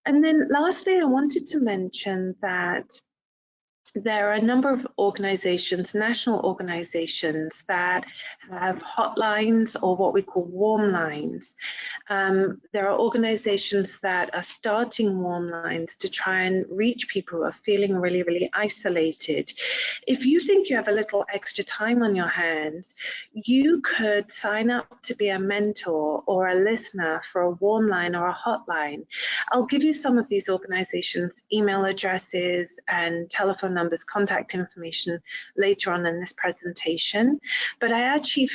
A: And then lastly, I wanted to mention that there are a number of organizations, national organizations, that have hotlines or what we call warm lines. There are organizations that are starting warm lines to try and reach people who are feeling really, really isolated. If you think you have a little extra time on your hands, you could sign up to be a mentor or a listener for a warm line or a hotline. I'll give you some of these organizations' email addresses and telephone numbers, contact information later on in this presentation. But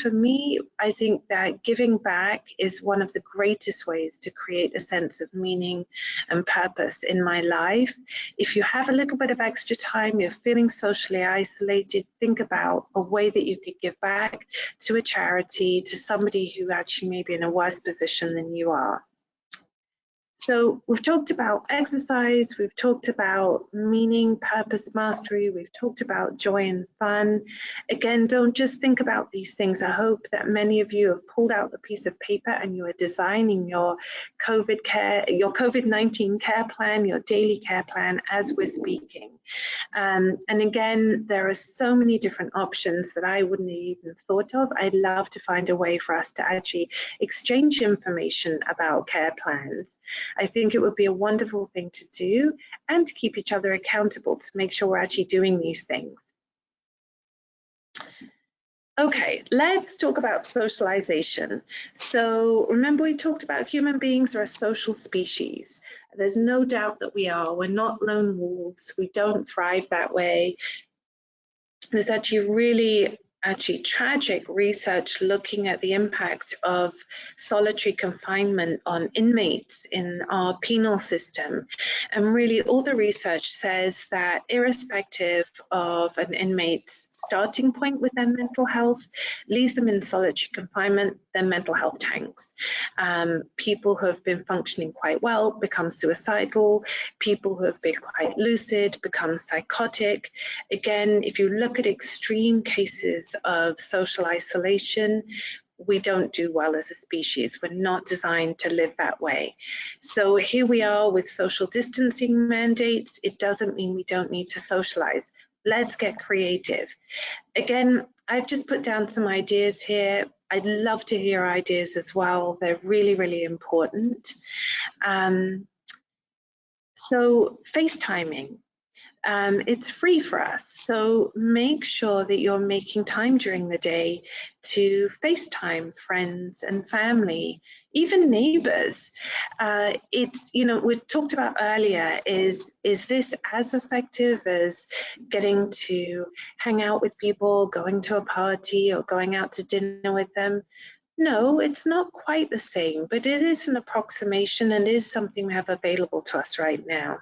A: for me, I think that giving back is one of the greatest ways to create a sense of meaning and purpose in my life. If you have a little bit of extra time, you're feeling socially isolated, think about a way that you could give back to a charity, to somebody who actually may be in a worse position than you are. So we've talked about exercise, we've talked about meaning, purpose, mastery, we've talked about joy and fun. Again, don't just think about these things. I hope that many of you have pulled out a piece of paper and you are designing your COVID-19 care plan, your daily care plan as we're speaking. And again, there are so many different options that I wouldn't have even thought of. I'd love to find a way for us to actually exchange information about care plans. I think it would be a wonderful thing to do and to keep each other accountable to make sure we're actually doing these things. Okay, let's talk about socialization. So remember, we talked about human beings are a social species. There's no doubt that we are. We're not lone wolves. We don't thrive that way. There's actually tragic research looking at the impact of solitary confinement on inmates in our penal system. And really all the research says that irrespective of an inmate's starting point with their mental health, leaves them in solitary confinement, their mental health tanks. People who have been functioning quite well become suicidal. People who have been quite lucid become psychotic. Again, if you look at extreme cases of social isolation, we don't do well as a species. We're not designed to live that way. So here we are with social distancing mandates. It doesn't mean we don't need to socialize. Let's get creative. Again, I've just put down some ideas here. I'd love to hear ideas as well. They're really, really important. So FaceTiming. It's free for us, so make sure that you're making time during the day to FaceTime friends and family, even neighbors. We talked about earlier, is this as effective as getting to hang out with people, going to a party or going out to dinner with them? No, it's not quite the same, but it is an approximation and is something we have available to us right now.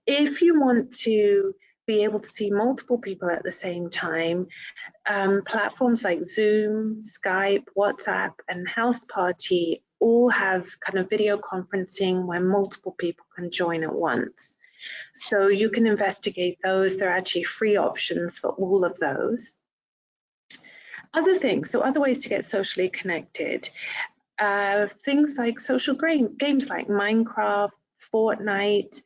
A: If you want to be able to see multiple people at the same time, platforms like Zoom, Skype, WhatsApp, and House Party all have kind of video conferencing where multiple people can join at once. So you can investigate those. There are actually free options for all of those. Other things, so other ways to get socially connected. Things like social games like Minecraft, Fortnite,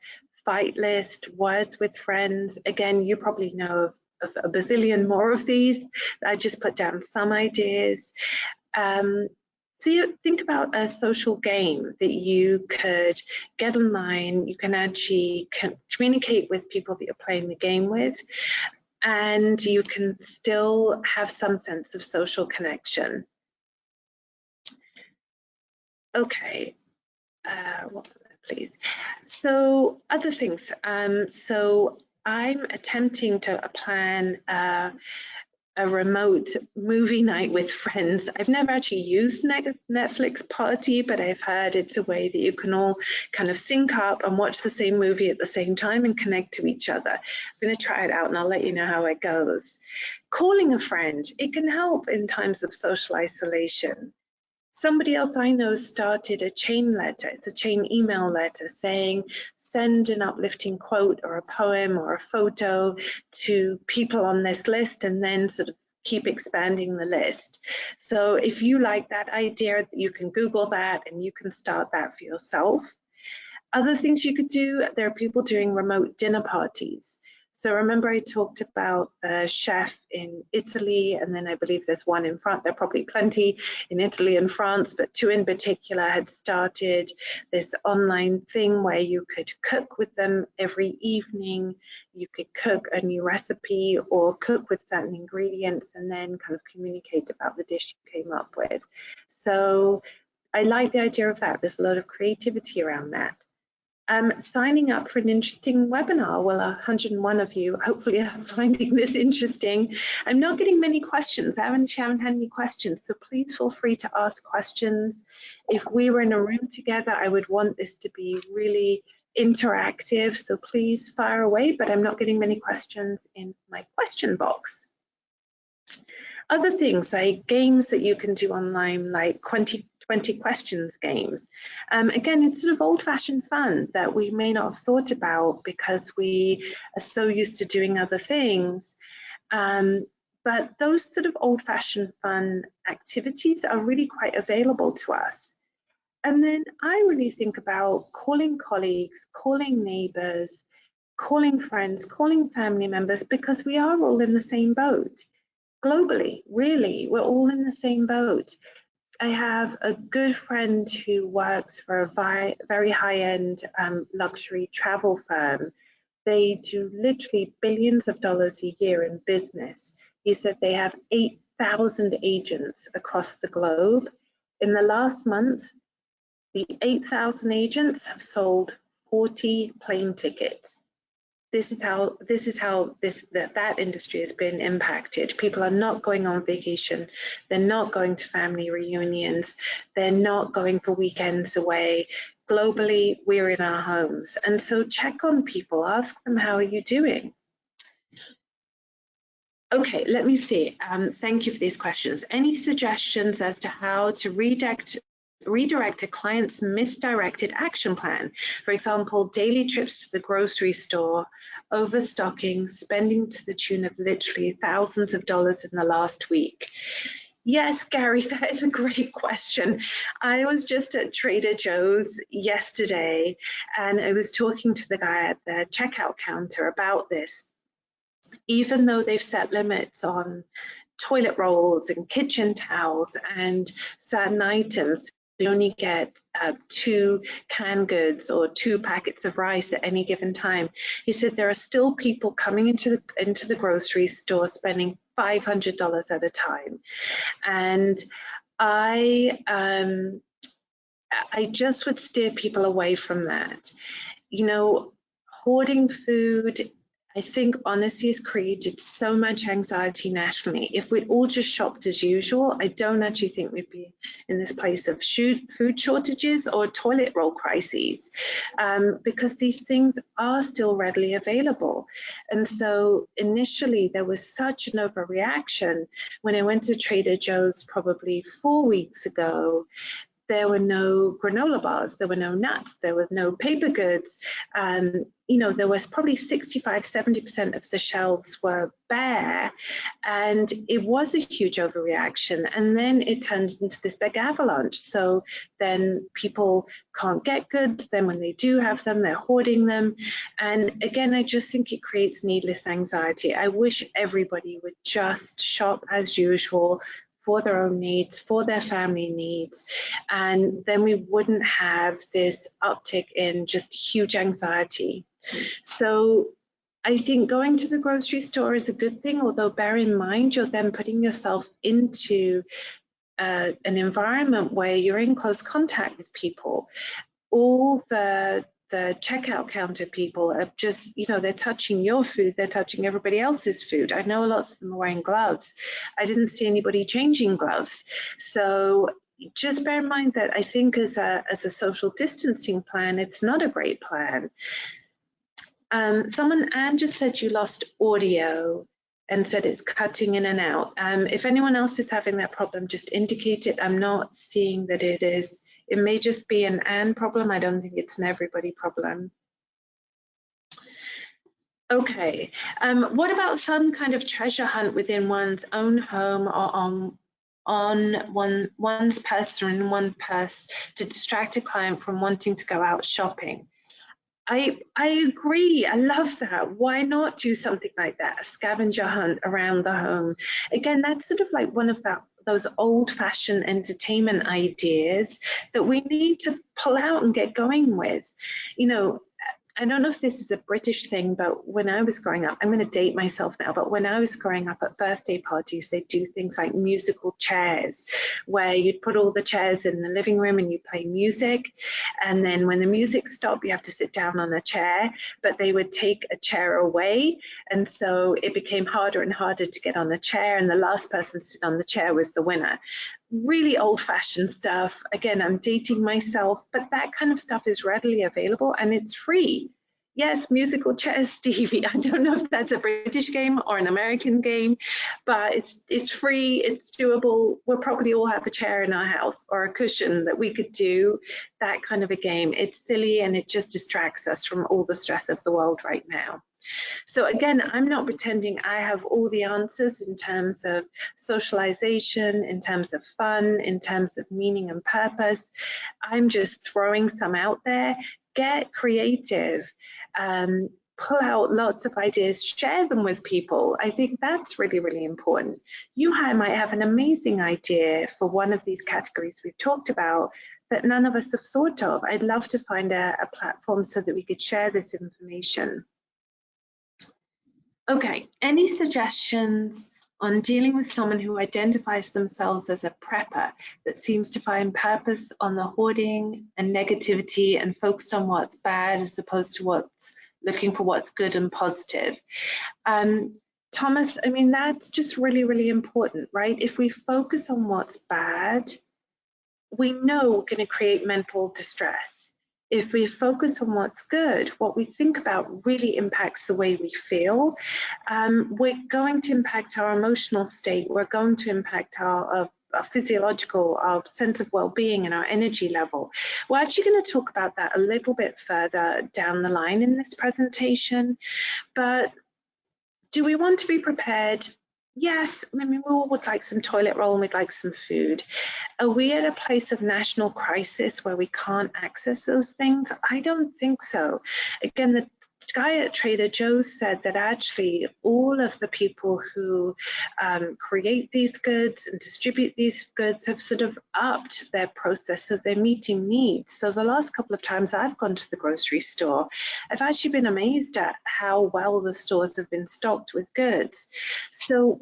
A: Fight List, Words with Friends. Again, you probably know of a bazillion more of these. I just put down some ideas. So you think about a social game that you could get online. You can actually communicate with people that you're playing the game with, and you can still have some sense of social connection. Okay, what please. So other things. So I'm attempting to plan a remote movie night with friends. I've never actually used Netflix Party, but I've heard it's a way that you can all kind of sync up and watch the same movie at the same time and connect to each other. I'm going to try it out and I'll let you know how it goes. Calling a friend, it can help in times of social isolation. Somebody else I know started a chain letter. It's a chain email letter saying, send an uplifting quote or a poem or a photo to people on this list, and then sort of keep expanding the list. So if you like that idea, you can Google that and you can start that for yourself. Other things you could do, there are people doing remote dinner parties. So remember I talked about the chef in Italy, and then I believe there's one in France. There are probably plenty in Italy and France, but two in particular had started this online thing where you could cook with them every evening. You could cook a new recipe or cook with certain ingredients and then kind of communicate about the dish you came up with. So I like the idea of that. There's a lot of creativity around that. Signing up for an interesting webinar. Well, 101 of you hopefully are finding this interesting. I'm not getting many questions. I haven't had any questions, so please feel free to ask questions. If we were in a room together, I would want this to be really interactive, so please fire away, but I'm not getting many questions in my question box. Other things like games that you can do online, like 20 questions games. Again, it's sort of old-fashioned fun that we may not have thought about because we are so used to doing other things. But those sort of old-fashioned fun activities are really quite available to us. And then I really think about calling colleagues, calling neighbors, calling friends, calling family members, because we are all in the same boat. Globally, really, we're all in the same boat. I have a good friend who works for a very high-end luxury travel firm. They do literally billions of dollars a year in business. He said they have 8,000 agents across the globe. In the last month, the 8,000 agents have sold 40 plane tickets. This is how that industry has been impacted. People are not going on vacation. They're not going to family reunions. They're not going for weekends away. Globally, we're in our homes. And so check on people, ask them, how are you doing? Okay, let me see. Thank you for these questions. Any suggestions as to how to redirect a client's misdirected action plan? For example, daily trips to the grocery store, overstocking, spending to the tune of literally thousands of dollars in the last week. Yes, Gary, that is a great question. I was just at Trader Joe's yesterday and I was talking to the guy at the checkout counter about this. Even though they've set limits on toilet rolls and kitchen towels and certain items, you only get 2 canned goods or 2 packets of rice at any given time. He said there are still people coming into the grocery store spending $500 at a time, and I just would steer people away from that. You know, hoarding food, I think honestly has created so much anxiety nationally. If we'd all just shopped as usual, I don't actually think we'd be in this place of food shortages or toilet roll crises, because these things are still readily available. And so initially there was such an overreaction. When I went to Trader Joe's probably 4 weeks ago, there were no granola bars, there were no nuts, there was no paper goods. You know, there was probably 65, 70% of the shelves were bare, and it was a huge overreaction. And then it turned into this big avalanche. So then people can't get goods. Then when they do have them, they're hoarding them. And again, I just think it creates needless anxiety. I wish everybody would just shop as usual, for their own needs, for their family needs, and then we wouldn't have this uptick in just huge anxiety. So I think going to the grocery store is a good thing, although bear in mind you're then putting yourself into an environment where you're in close contact with people. all the checkout counter people are just, they're touching your food, they're touching everybody else's food. I know lots of them are wearing gloves. I didn't see anybody changing gloves. So just bear in mind that I think as a social distancing plan, it's not a great plan. Anne just said you lost audio and said it's cutting in and out. If anyone else is having that problem, just indicate it. I'm not seeing that it is. It may just be an Anne problem. I don't think it's an everybody problem. Okay, what about some kind of treasure hunt within one's own home or on one's purse or in one purse to distract a client from wanting to go out shopping? I agree. I love that. Why not do something like that? A scavenger hunt around the home. Again, that's sort of like one of those old-fashioned entertainment ideas that we need to pull out and get going with. I don't know if this is a British thing, but when I was growing up, I'm going to date myself now, but when I was growing up at birthday parties, they'd do things like musical chairs, where you'd put all the chairs in the living room and you play music. And then when the music stopped, you have to sit down on a chair, but they would take a chair away. And so it became harder and harder to get on a chair. And the last person to sit on the chair was the winner. Really old-fashioned stuff. Again, I'm dating myself, but that kind of stuff is readily available and it's free. Yes, musical chairs, Stevie. I don't know if that's a British game or an American game, but it's free, it's doable. We'll probably all have a chair in our house or a cushion that we could do that kind of a game. It's silly and it just distracts us from all the stress of the world right now. So again, I'm not pretending I have all the answers in terms of socialization, in terms of fun, in terms of meaning and purpose. I'm just throwing some out there. Get creative. Pull out lots of ideas, share them with people. I think that's really, really important. You might have an amazing idea for one of these categories we've talked about that none of us have thought of. I'd love to find a platform so that we could share this information. Okay, any suggestions on dealing with someone who identifies themselves as a prepper that seems to find purpose on the hoarding and negativity and focused on what's bad as opposed to what's looking for what's good and positive? Thomas, I mean, that's just really, really important, right? If we focus on what's bad, we know we're going to create mental distress. If we focus on what's good, what we think about really impacts the way we feel. We're going to impact our emotional state. We're going to impact our physiological, our sense of well-being and our energy level. We're actually going to talk about that a little bit further down the line in this presentation. But do we want to be prepared? Yes, I mean, we all would like some toilet roll and we'd like some food. Are we at a place of national crisis where we can't access those things? I don't think so. Again, the guy at Trader Joe's said that actually all of the people who create these goods and distribute these goods have sort of upped their process of their meeting needs. So the last couple of times I've gone to the grocery store, I've actually been amazed at how well the stores have been stocked with goods. So,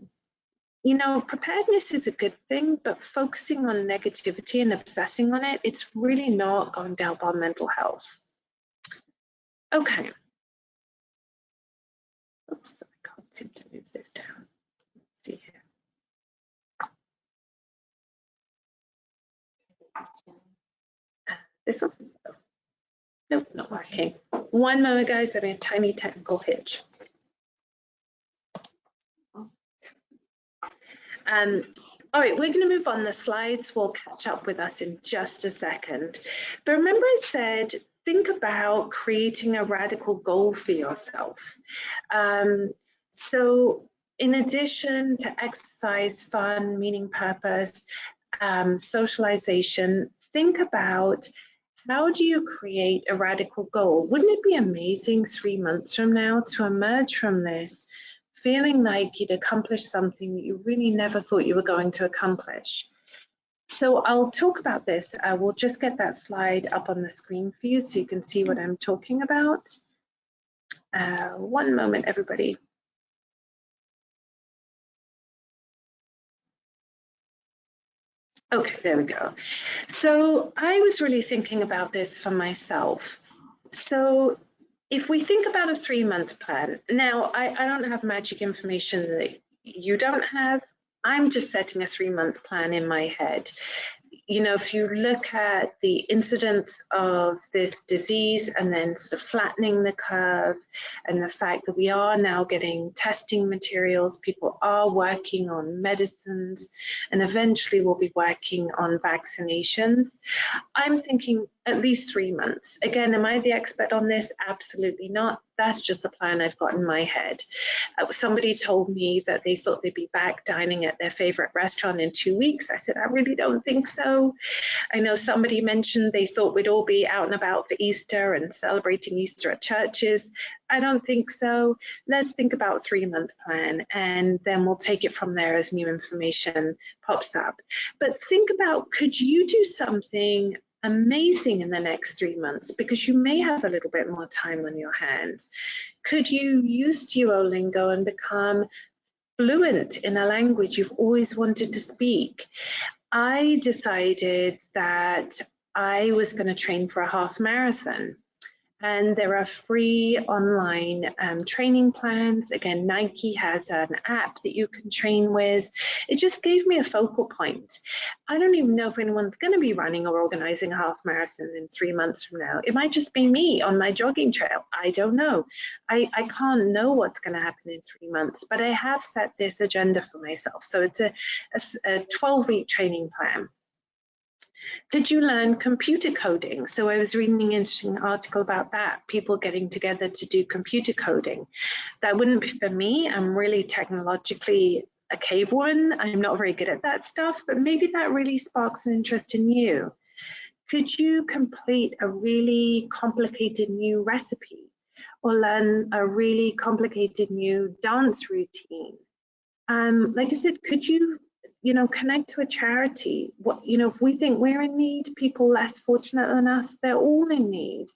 A: preparedness is a good thing, but focusing on negativity and obsessing on it, it's really not going to help our mental health. Okay. Oops, I can't seem to move this down. Let's see here. This one? Nope, not working. One moment, guys, having a tiny technical hitch. All right, we're going to move on. The slides will catch up with us in just a second. But remember I said, think about creating a radical goal for yourself. So in addition to exercise, fun, meaning, purpose, socialization, think about how do you create a radical goal? Wouldn't it be amazing 3 months from now to emerge from this feeling like you'd accomplished something that you really never thought you were going to accomplish? So I'll talk about this. We'll just get that slide up on the screen for you so you can see what I'm talking about. One moment, everybody. Okay, there we go. So I was really thinking about this for myself. So if we think about a 3-month plan, now I don't have magic information that you don't have. I'm just setting a 3-month plan in my head. You know, if you look at the incidence of this disease and then sort of flattening the curve, and the fact that we are now getting testing materials, people are working on medicines, and eventually we'll be working on vaccinations, I'm thinking at least 3 months. Again, am I the expert on this? Absolutely not. That's just the plan I've got in my head. Somebody told me that they thought they'd be back dining at their favorite restaurant in 2 weeks. I said, I really don't think so. I know somebody mentioned they thought we'd all be out and about for Easter and celebrating Easter at churches. I don't think so. Let's think about 3-month plan, and then we'll take it from there as new information pops up. But think about, could you do something amazing in the next 3 months, because you may have a little bit more time on your hands? Could you use Duolingo and become fluent in a language you've always wanted to speak? I decided that I was going to train for a half marathon. And there are free online training plans. Again, Nike has an app that you can train with. It just gave me a focal point. I don't even know if anyone's going to be running or organizing a half marathon in 3 months from now. It might just be me on my jogging trail. I don't know. I can't know what's going to happen in 3 months, but I have set this agenda for myself. So it's a 12-week training plan. Could you learn computer coding? So I was reading an interesting article about that, people getting together to do computer coding. That wouldn't be for me. I'm really technologically a cave woman. I'm not very good at that stuff, but maybe that really sparks an interest in you. Could you complete a really complicated new recipe or learn a really complicated new dance routine? Like I said, could you connect to a charity? If we think we're in need, people less fortunate than us, they're all in need.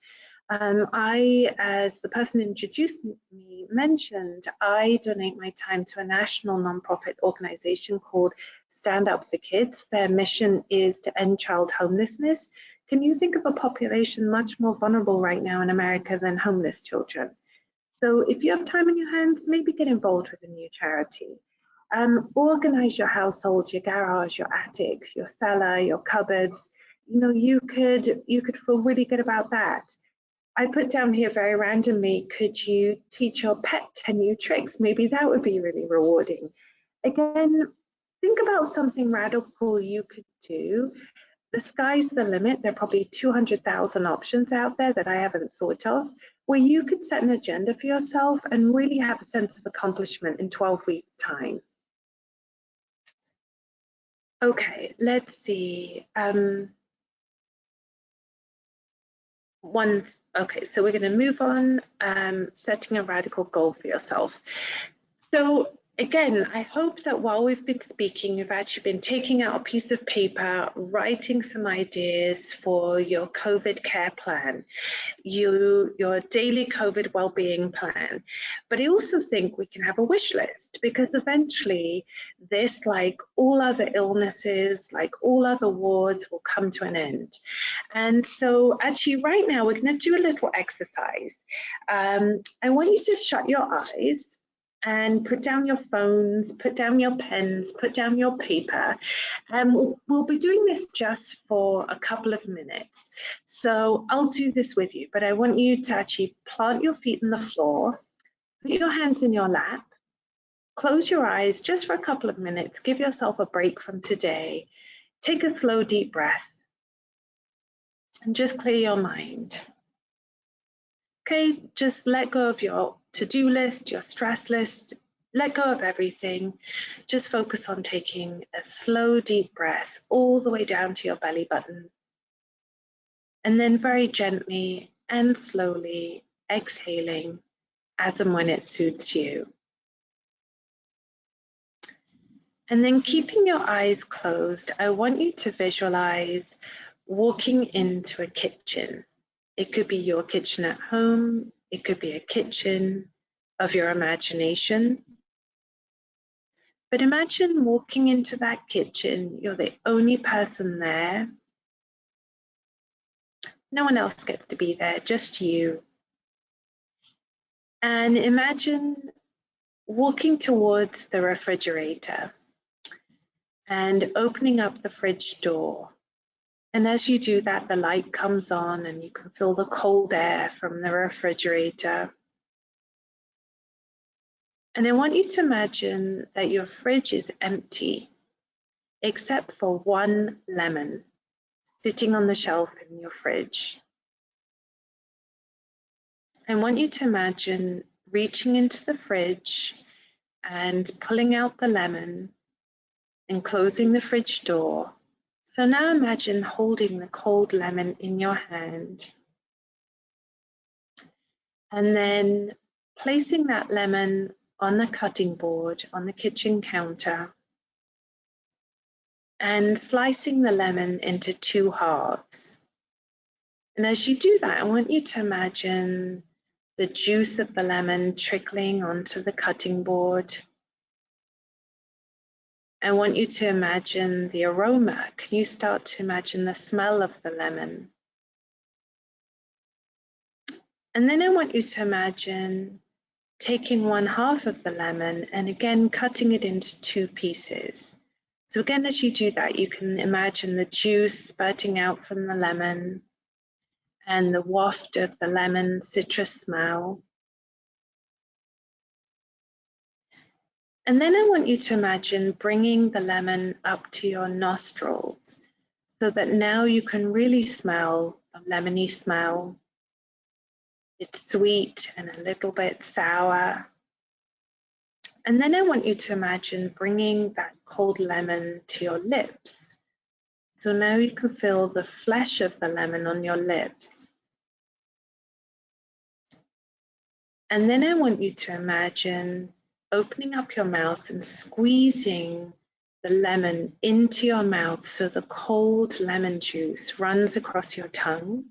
A: I, as the person introduced me mentioned, I donate my time to a national nonprofit organization called Stand Up for Kids. Their mission is to end child homelessness. Can you think of a population much more vulnerable right now in America than homeless children? So if you have time on your hands, maybe get involved with a new charity. Organize your household, your garage, your attics, your cellar, your cupboards. You could feel really good about that. I put down here very randomly, could you teach your pet 10 new tricks? Maybe that would be really rewarding. Again, think about something radical you could do. The sky's the limit. There are probably 200,000 options out there that I haven't thought of, where you could set an agenda for yourself and really have a sense of accomplishment in 12 weeks' time. Okay, let's see. Okay, so we're going to move on. Setting a radical goal for yourself. So again, I hope that while we've been speaking, you've actually been taking out a piece of paper, writing some ideas for your COVID care plan, your daily COVID well-being plan. But I also think we can have a wish list, because eventually this, like all other illnesses, like all other wars, will come to an end. And so actually right now we're going to do a little exercise. I want you to shut your eyes and put down your phones, put down your pens, put down your paper. And we'll be doing this just for a couple of minutes. So I'll do this with you, but I want you to actually plant your feet on the floor, put your hands in your lap, close your eyes just for a couple of minutes, give yourself a break from today, take a slow, deep breath, and just clear your mind. Okay, just let go of your to-do list, your stress list, let go of everything. Just focus on taking a slow, deep breath all the way down to your belly button. And then very gently and slowly exhaling as and when it suits you. And then keeping your eyes closed, I want you to visualize walking into a kitchen. It could be your kitchen at home. It could be a kitchen of your imagination. But imagine walking into that kitchen. You're the only person there. No one else gets to be there, just you. And imagine walking towards the refrigerator and opening up the fridge door. And as you do that, the light comes on and you can feel the cold air from the refrigerator. And I want you to imagine that your fridge is empty, except for one lemon sitting on the shelf in your fridge. I want you to imagine reaching into the fridge and pulling out the lemon and closing the fridge door. So now imagine holding the cold lemon in your hand and then placing that lemon on the cutting board on the kitchen counter and slicing the lemon into 2 halves. And as you do that, I want you to imagine the juice of the lemon trickling onto the cutting board. I want you to imagine the aroma. Can you start to imagine the smell of the lemon? And then I want you to imagine taking 1/2 of the lemon and again cutting it into 2 pieces. So again, as you do that, you can imagine the juice spurting out from the lemon and the waft of the lemon citrus smell. And then I want you to imagine bringing the lemon up to your nostrils so that now you can really smell the lemony smell. It's sweet and a little bit sour. And then I want you to imagine bringing that cold lemon to your lips. So now you can feel the flesh of the lemon on your lips. And then I want you to imagine opening up your mouth and squeezing the lemon into your mouth so the cold lemon juice runs across your tongue.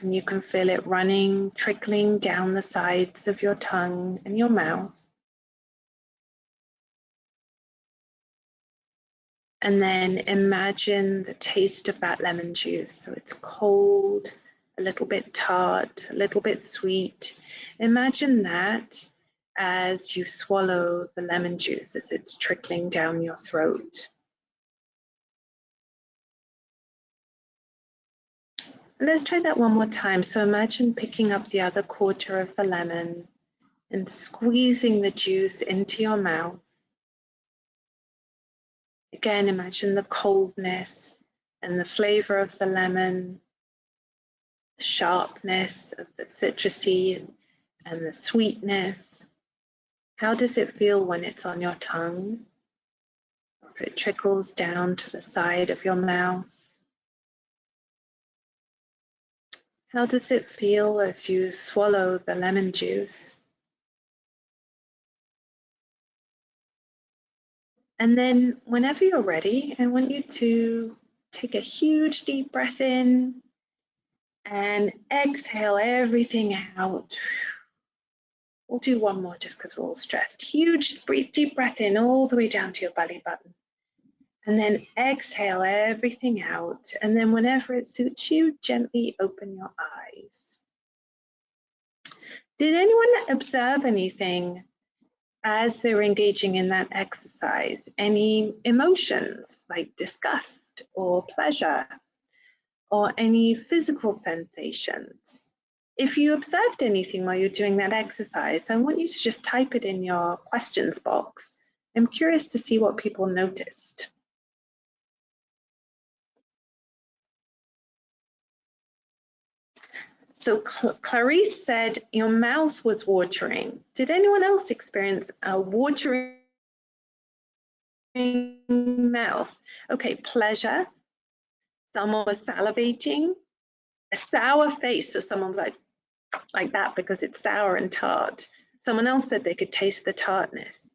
A: And you can feel it running, trickling down the sides of your tongue and your mouth. And then imagine the taste of that lemon juice. So it's cold, a little bit tart, a little bit sweet. Imagine that as you swallow the lemon juice as it's trickling down your throat. Let's try that one more time. So imagine picking up the other quarter of the lemon and squeezing the juice into your mouth. Again, imagine the coldness and the flavor of the lemon, the sharpness of the citrusy and the sweetness. How does it feel when it's on your tongue? Or if it trickles down to the side of your mouth? How does it feel as you swallow the lemon juice? And then whenever you're ready, I want you to take a huge deep breath in and exhale everything out. We'll do one more just because we're all stressed. Huge deep breath in all the way down to your belly button. And then exhale everything out. And then whenever it suits you, gently open your eyes. Did anyone observe anything as they were engaging in that exercise? Any emotions like disgust or pleasure or any physical sensations? If you observed anything while you're doing that exercise, I want you to just type it in your questions box. I'm curious to see what people noticed. So Clarice said your mouth was watering. Did anyone else experience a watering mouth? Okay, pleasure. Someone was salivating. A sour face, so someone was like that because it's sour and tart. Someone else said they could taste the tartness.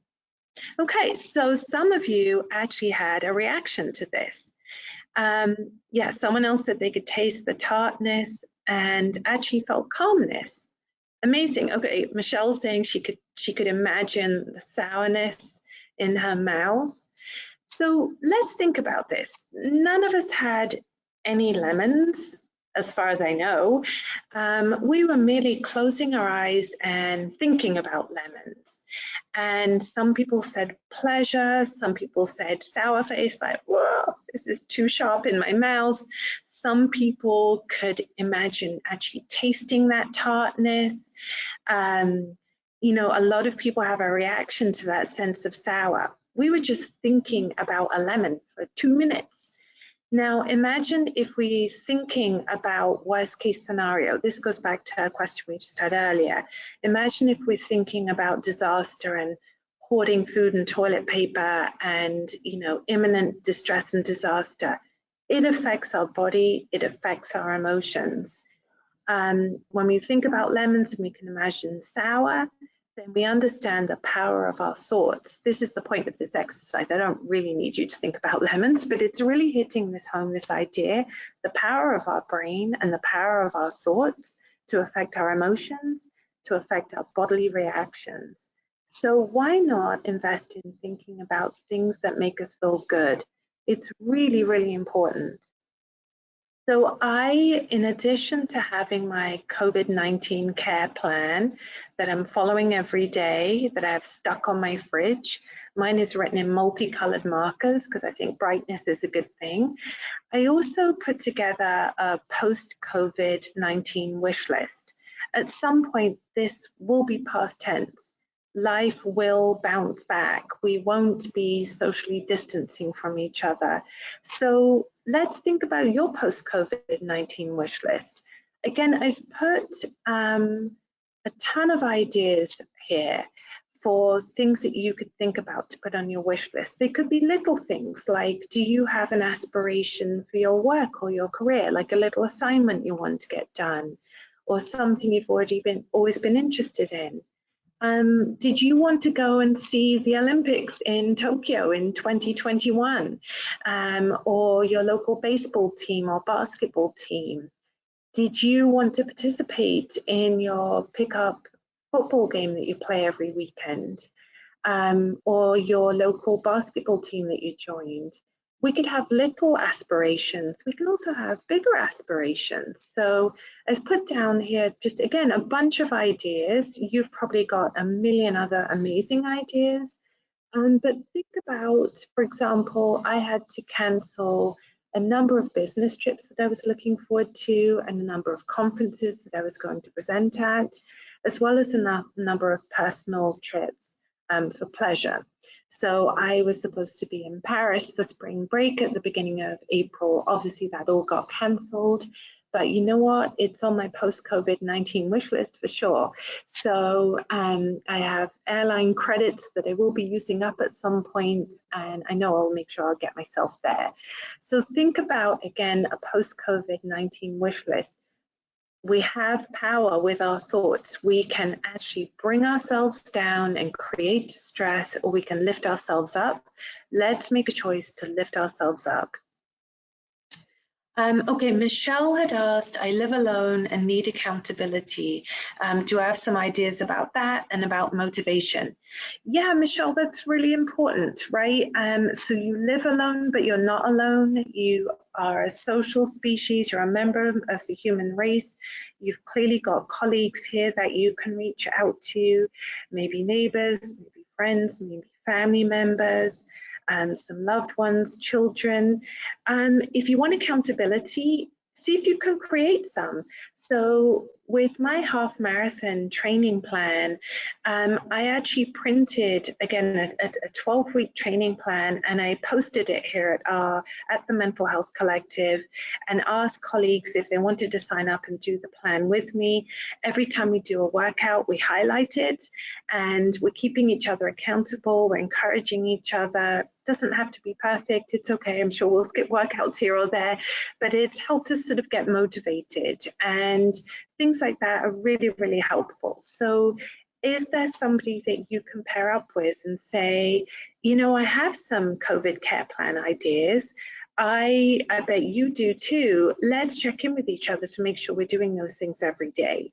A: Okay, so some of you actually had a reaction to this. Yeah, someone else said they could taste the tartness and actually felt calmness. Amazing. Okay, Michelle's saying she could imagine the sourness in her mouth. So let's think about this. None of us had any lemons, as far as I know. We were merely closing our eyes and thinking about lemons. And some people said pleasure, some people said sour face, like, whoa, this is too sharp in my mouth. Some people could imagine actually tasting that tartness. You know, a lot of people have a reaction to that sense of sour. We were just thinking about a lemon for 2 minutes. Now, imagine if we're thinking about worst case scenario. This goes back to a question we just had earlier. Imagine if we're thinking about disaster and hoarding food and toilet paper and, you know, imminent distress and disaster. It affects our body, it affects our emotions. When we think about lemons and we can imagine sour, then we understand the power of our thoughts. This is the point of this exercise. I don't really need you to think about lemons, but it's really hitting this home, this idea, the power of our brain and the power of our thoughts to affect our emotions, to affect our bodily reactions. So why not invest in thinking about things that make us feel good? It's really, really important. So I, in addition to having my COVID-19 care plan that I'm following every day, that I have stuck on my fridge, mine is written in multicolored markers because I think brightness is a good thing. I also put together a post-COVID-19 wish list. At some point, this will be past tense. Life will bounce back. We won't be socially distancing from each other. So let's think about your post-COVID-19 wish list. Again, I've put a ton of ideas here for things that you could think about to put on your wish list. They could be little things like, do you have an aspiration for your work or your career, like a little assignment you want to get done, or something you've always been interested in? Did you want to go and see the Olympics in Tokyo in 2021, or your local baseball team or basketball team? Did you want to participate in your pickup football game that you play every weekend, or your local basketball team that you joined? We could have little aspirations. We can also have bigger aspirations. So I've put down here just, again, a bunch of ideas. You've probably got a million other amazing ideas. But think about, for example, I had to cancel a number of business trips that I was looking forward to and a number of conferences that I was going to present at, as well as a number of personal trips for pleasure. So I was supposed to be in Paris for spring break at the beginning of April. Obviously, that all got cancelled. But you know what? It's on my post-COVID-19 wish list for sure. So I have airline credits that I will be using up at some point, and I know I'll make sure I'll get myself there. So think about, again, a post-COVID-19 wish list. We have power with our thoughts. We can actually bring ourselves down and create stress, or we can lift ourselves up. Let's make a choice to lift ourselves up. Okay, Michelle had asked, I live alone and need accountability. Do I have some ideas about that and about motivation? Yeah, Michelle, that's really important, right? So you live alone, but you're not alone. You are a social species, you're a member of the human race. You've clearly got colleagues here that you can reach out to, maybe neighbors, maybe friends, maybe family members, some loved ones, children. If you want accountability, see if you can create some. So with my half marathon training plan, I actually printed, again, a 12-week training plan, and I posted it here at the Mental Health Collective and asked colleagues if they wanted to sign up and do the plan with me. Every time we do a workout, we highlight it, and we're keeping each other accountable, we're encouraging each other. Doesn't have to be perfect, it's okay, I'm sure we'll skip workouts here or there, but it's helped us sort of get motivated, and things like that are really, really helpful. So is there somebody that you can pair up with and say, you know, I have some COVID care plan ideas, I bet you do too, let's check in with each other to make sure we're doing those things every day.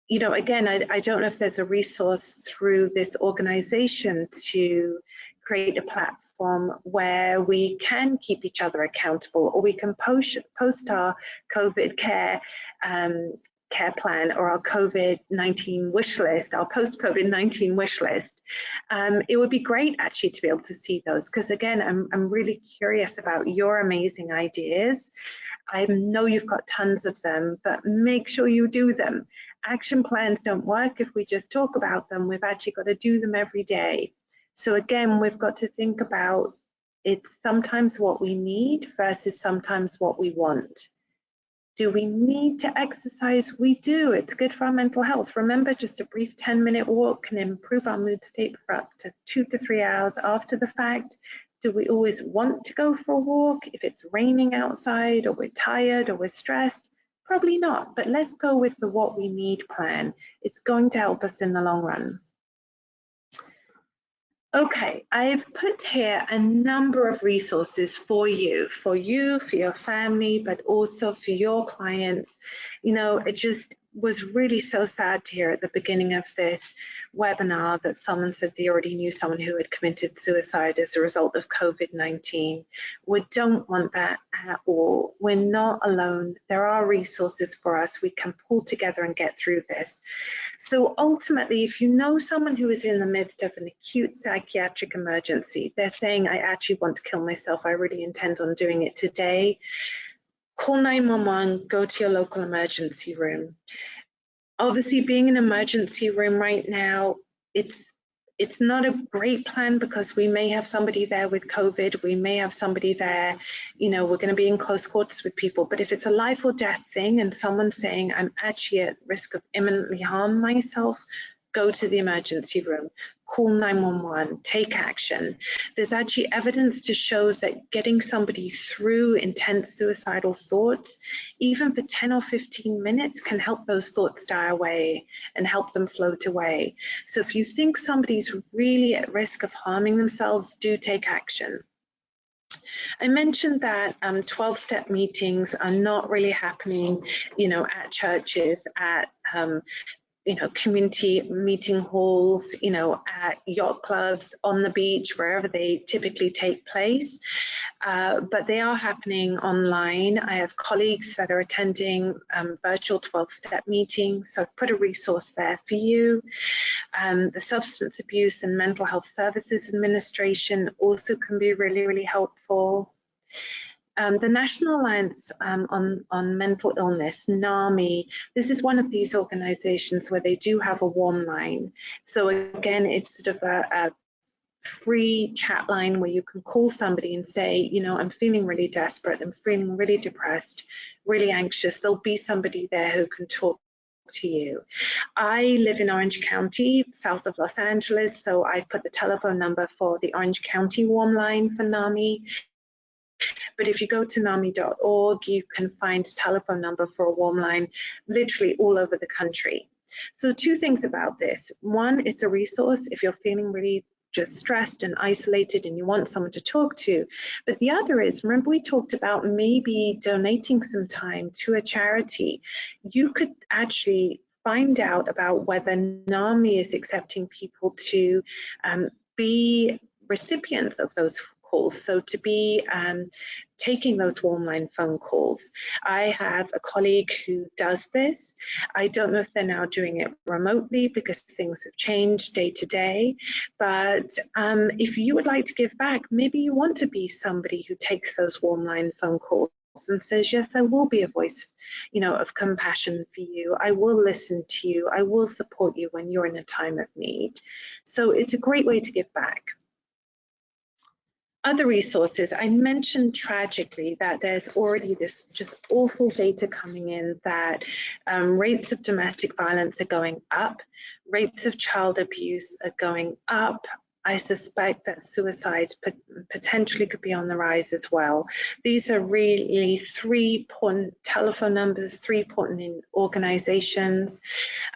A: you know, again, I don't know if there's a resource through this organization to create a platform where we can keep each other accountable, or we can post our COVID care plan or our COVID-19 wish list, our post-COVID-19 wish list. It would be great actually to be able to see those, because again, I'm really curious about your amazing ideas. I know you've got tons of them, but make sure you do them. Action plans don't work if we just talk about them. We've actually got to do them every day. So again, we've got to think about it's sometimes what we need versus sometimes what we want. Do we need to exercise? We do. It's good for our mental health. Remember, just a brief 10-minute walk can improve our mood state for up to 2 to 3 hours after the fact. Do we always want to go for a walk if it's raining outside, or we're tired, or we're stressed? Probably not, but let's go with the what we need plan. It's going to help us in the long run. Okay, I've put here a number of resources for you, for your family, but also for your clients. You know, it just was really so sad to hear at the beginning of this webinar that someone said they already knew someone who had committed suicide as a result of COVID-19. We don't want that at all. We're not alone. There are resources for us. We can pull together and get through this. So ultimately, if you know someone who is in the midst of an acute psychiatric emergency, they're saying, I actually want to kill myself, I really intend on doing it today, call 911, go to your local emergency room. Obviously, being in an emergency room right now, it's not a great plan, because we may have somebody there with COVID, we may have somebody there, you know, we're going to be in close quarters with people. But if it's a life or death thing and someone's saying, I'm actually at risk of imminently harm myself, go to the emergency room, call 911, take action. There's actually evidence to show that getting somebody through intense suicidal thoughts, even for 10 or 15 minutes, can help those thoughts die away and help them float away. So if you think somebody's really at risk of harming themselves, do take action. I mentioned that 12-step meetings are not really happening, you know, at churches, at you know, community meeting halls, you know, at yacht clubs, on the beach, wherever they typically take place. But they are happening online. I have colleagues that are attending virtual 12-step meetings, so I've put a resource there for you. The Substance Abuse and Mental Health Services Administration also can be really, really helpful. The National Alliance on Mental Illness, NAMI, this is one of these organizations where they do have a warm line. So again, it's sort of a free chat line where you can call somebody and say, you know, I'm feeling really desperate, I'm feeling really depressed, really anxious. There'll be somebody there who can talk to you. I live in Orange County, south of Los Angeles, so I've put the telephone number for the Orange County warm line for NAMI. But if you go to NAMI.org, you can find a telephone number for a warm line literally all over the country. So 2 things about this. One, it's a resource if you're feeling really just stressed and isolated and you want someone to talk to. But the other is, remember we talked about maybe donating some time to a charity. You could actually find out about whether NAMI is accepting people to be recipients of those calls, so to be taking those warm line phone calls. I have a colleague who does this. I don't know if they're now doing it remotely because things have changed day to day, but if you would like to give back, maybe you want to be somebody who takes those warm line phone calls and says, yes, I will be a voice, you know, of compassion for you. I will listen to you. I will support you when you're in a time of need. So it's a great way to give back. Other resources, I mentioned tragically that there's already this just awful data coming in that rates of domestic violence are going up, rates of child abuse are going up. I suspect that suicide potentially could be on the rise as well. These are really 3 important telephone numbers, 3 important organizations.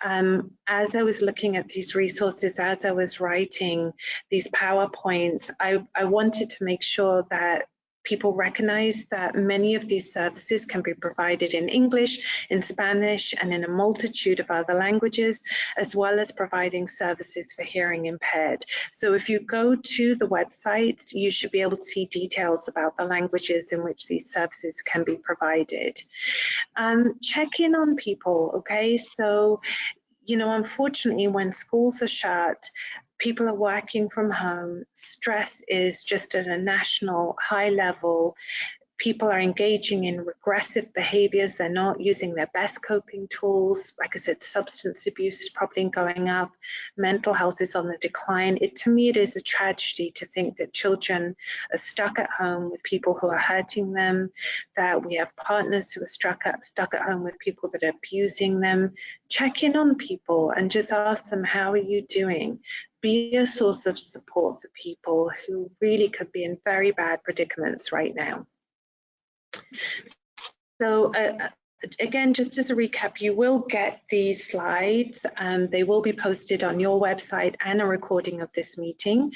A: As I was looking at these resources, as I was writing these PowerPoints, I wanted to make sure that people recognize that many of these services can be provided in English, in Spanish, and in a multitude of other languages, as well as providing services for hearing impaired. So if you go to the website, you should be able to see details about the languages in which these services can be provided. Check in on people, okay? So, you know, unfortunately, when schools are shut, people are working from home, stress is just at a national high level. People are engaging in regressive behaviors. They're not using their best coping tools. Like I said, substance abuse is probably going up. Mental health is on the decline. To me, it is a tragedy to think that children are stuck at home with people who are hurting them, that we have partners who are stuck at home with people that are abusing them. Check in on people and just ask them, how are you doing? Be a source of support for people who really could be in very bad predicaments right now. So again, just as a recap, you will get these slides. They will be posted on your website and a recording of this meeting.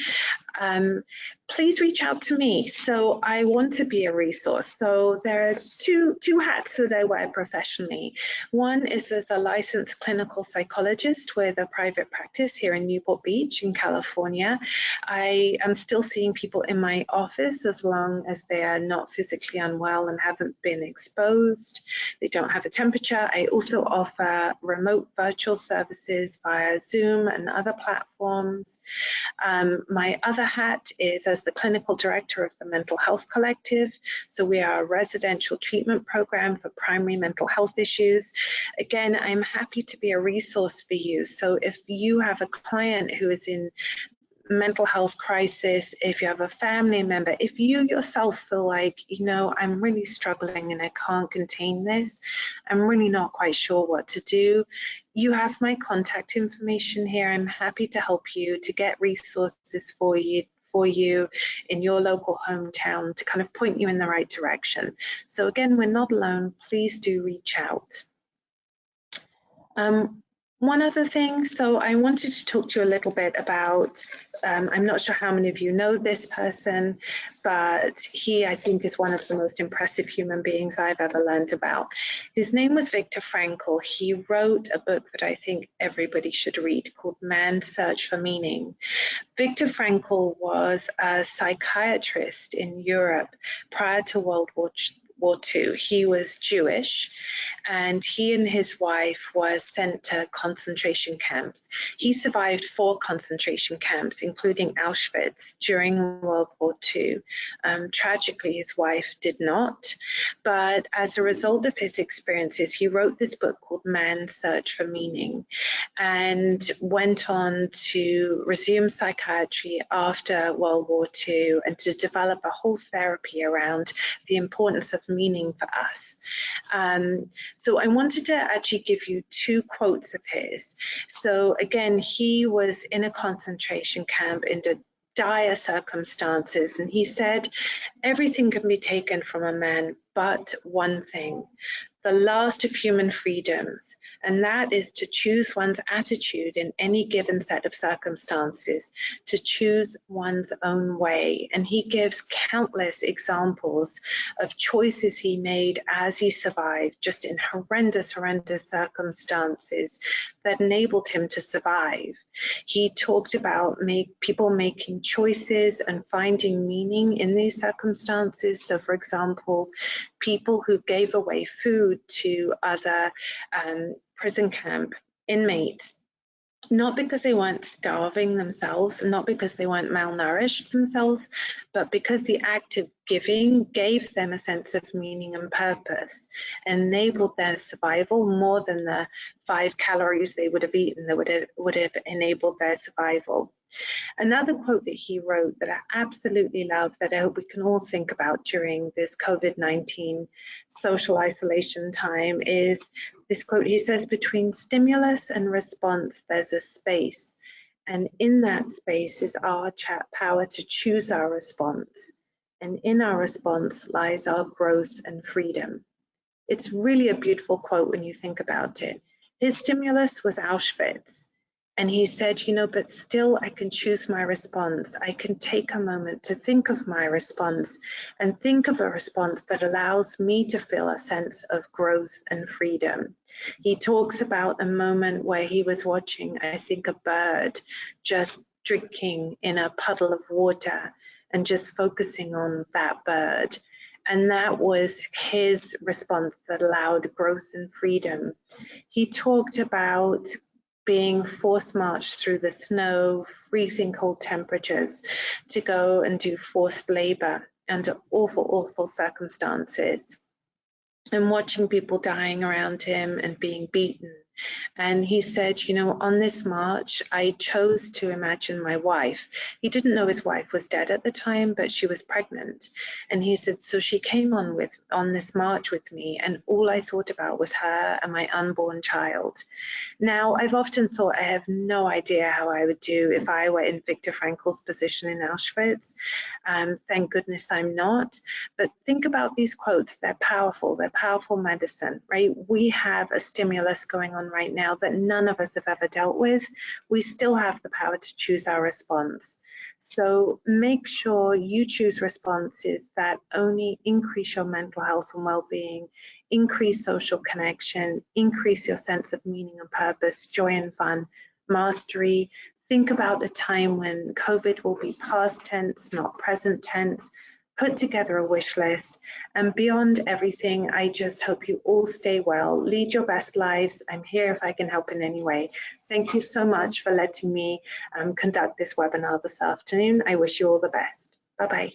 A: Please reach out to me. So I want to be a resource. So there are two hats that I wear professionally. One is as a licensed clinical psychologist with a private practice here in Newport Beach in California. I am still seeing people in my office as long as they are not physically unwell and haven't been exposed. They don't have a temperature. I also offer remote virtual services via Zoom and other platforms. My other hat is as the clinical director of the Mental Health Collective. So we are a residential treatment program for primary mental health issues. Again, I'm happy to be a resource for you. So if you have a client who is in mental health crisis, if you have a family member, if you yourself feel like, you know, I'm really struggling and I can't contain this, I'm really not quite sure what to do, you have my contact information here. I'm happy to help you to get resources for you in your local hometown to kind of point you in the right direction. So again, we're not alone. Please do reach out. One other thing, so I wanted to talk to you a little bit about, I'm not sure how many of you know this person, but he, I think, is one of the most impressive human beings I've ever learned about. His name was Viktor Frankl. He wrote a book that I think everybody should read called Man's Search for Meaning. Viktor Frankl was a psychiatrist in Europe prior to World War II. He was Jewish, and he and his wife were sent to concentration camps. He survived 4 concentration camps, including Auschwitz, during World War II. Tragically, his wife did not, but as a result of his experiences, he wrote this book called Man's Search for Meaning, and went on to resume psychiatry after World War II and to develop a whole therapy around the importance of meaning for us. So I wanted to actually give you 2 quotes of his. So again, he was in a concentration camp in the dire circumstances, and he said, everything can be taken from a man but one thing, the last of human freedoms, and that is to choose one's attitude in any given set of circumstances, to choose one's own way. And he gives countless examples of choices he made as he survived, just in horrendous circumstances that enabled him to survive. He talked about people making choices and finding meaning in these circumstances. So for example, people who gave away food to other prison camp inmates, not because they weren't starving themselves, not because they weren't malnourished themselves, but because the act of giving gave them a sense of meaning and purpose, and enabled their survival more than the 5 calories they would have eaten that would have enabled their survival. Another quote that he wrote that I absolutely love, that I hope we can all think about during this COVID-19 social isolation time, is this quote. He says, between stimulus and response, there's a space. And in that space is our power to choose our response. And in our response lies our growth and freedom. It's really a beautiful quote when you think about it. His stimulus was Auschwitz. And he said, you know, but still I can choose my response. I can take a moment to think of my response and think of a response that allows me to feel a sense of growth and freedom. He talks about a moment where he was watching, I think, a bird just drinking in a puddle of water and just focusing on that bird. And that was his response that allowed growth and freedom. He talked about being forced marched through the snow, freezing cold temperatures to go and do forced labor under awful, awful circumstances, and watching people dying around him and being beaten. And he said, you know, on this march, I chose to imagine my wife. He didn't know his wife was dead at the time, but she was pregnant. And he said, so she came on this march with me, and all I thought about was her and my unborn child. Now, I've often thought I have no idea how I would do if I were in Viktor Frankl's position in Auschwitz. Thank goodness I'm not. But think about these quotes. They're powerful medicine, right? We have a stimulus going on right now that none of us have ever dealt with. We still have the power to choose our response. So make sure you choose responses that only increase your mental health and well-being, increase social connection, increase your sense of meaning and purpose, joy and fun, mastery. Think about a time when COVID will be past tense, not present tense. Put together a wish list, and beyond everything, I just hope you all stay well, lead your best lives. I'm here if I can help in any way. Thank you so much for letting me conduct this webinar this afternoon. I wish you all the best. Bye-bye.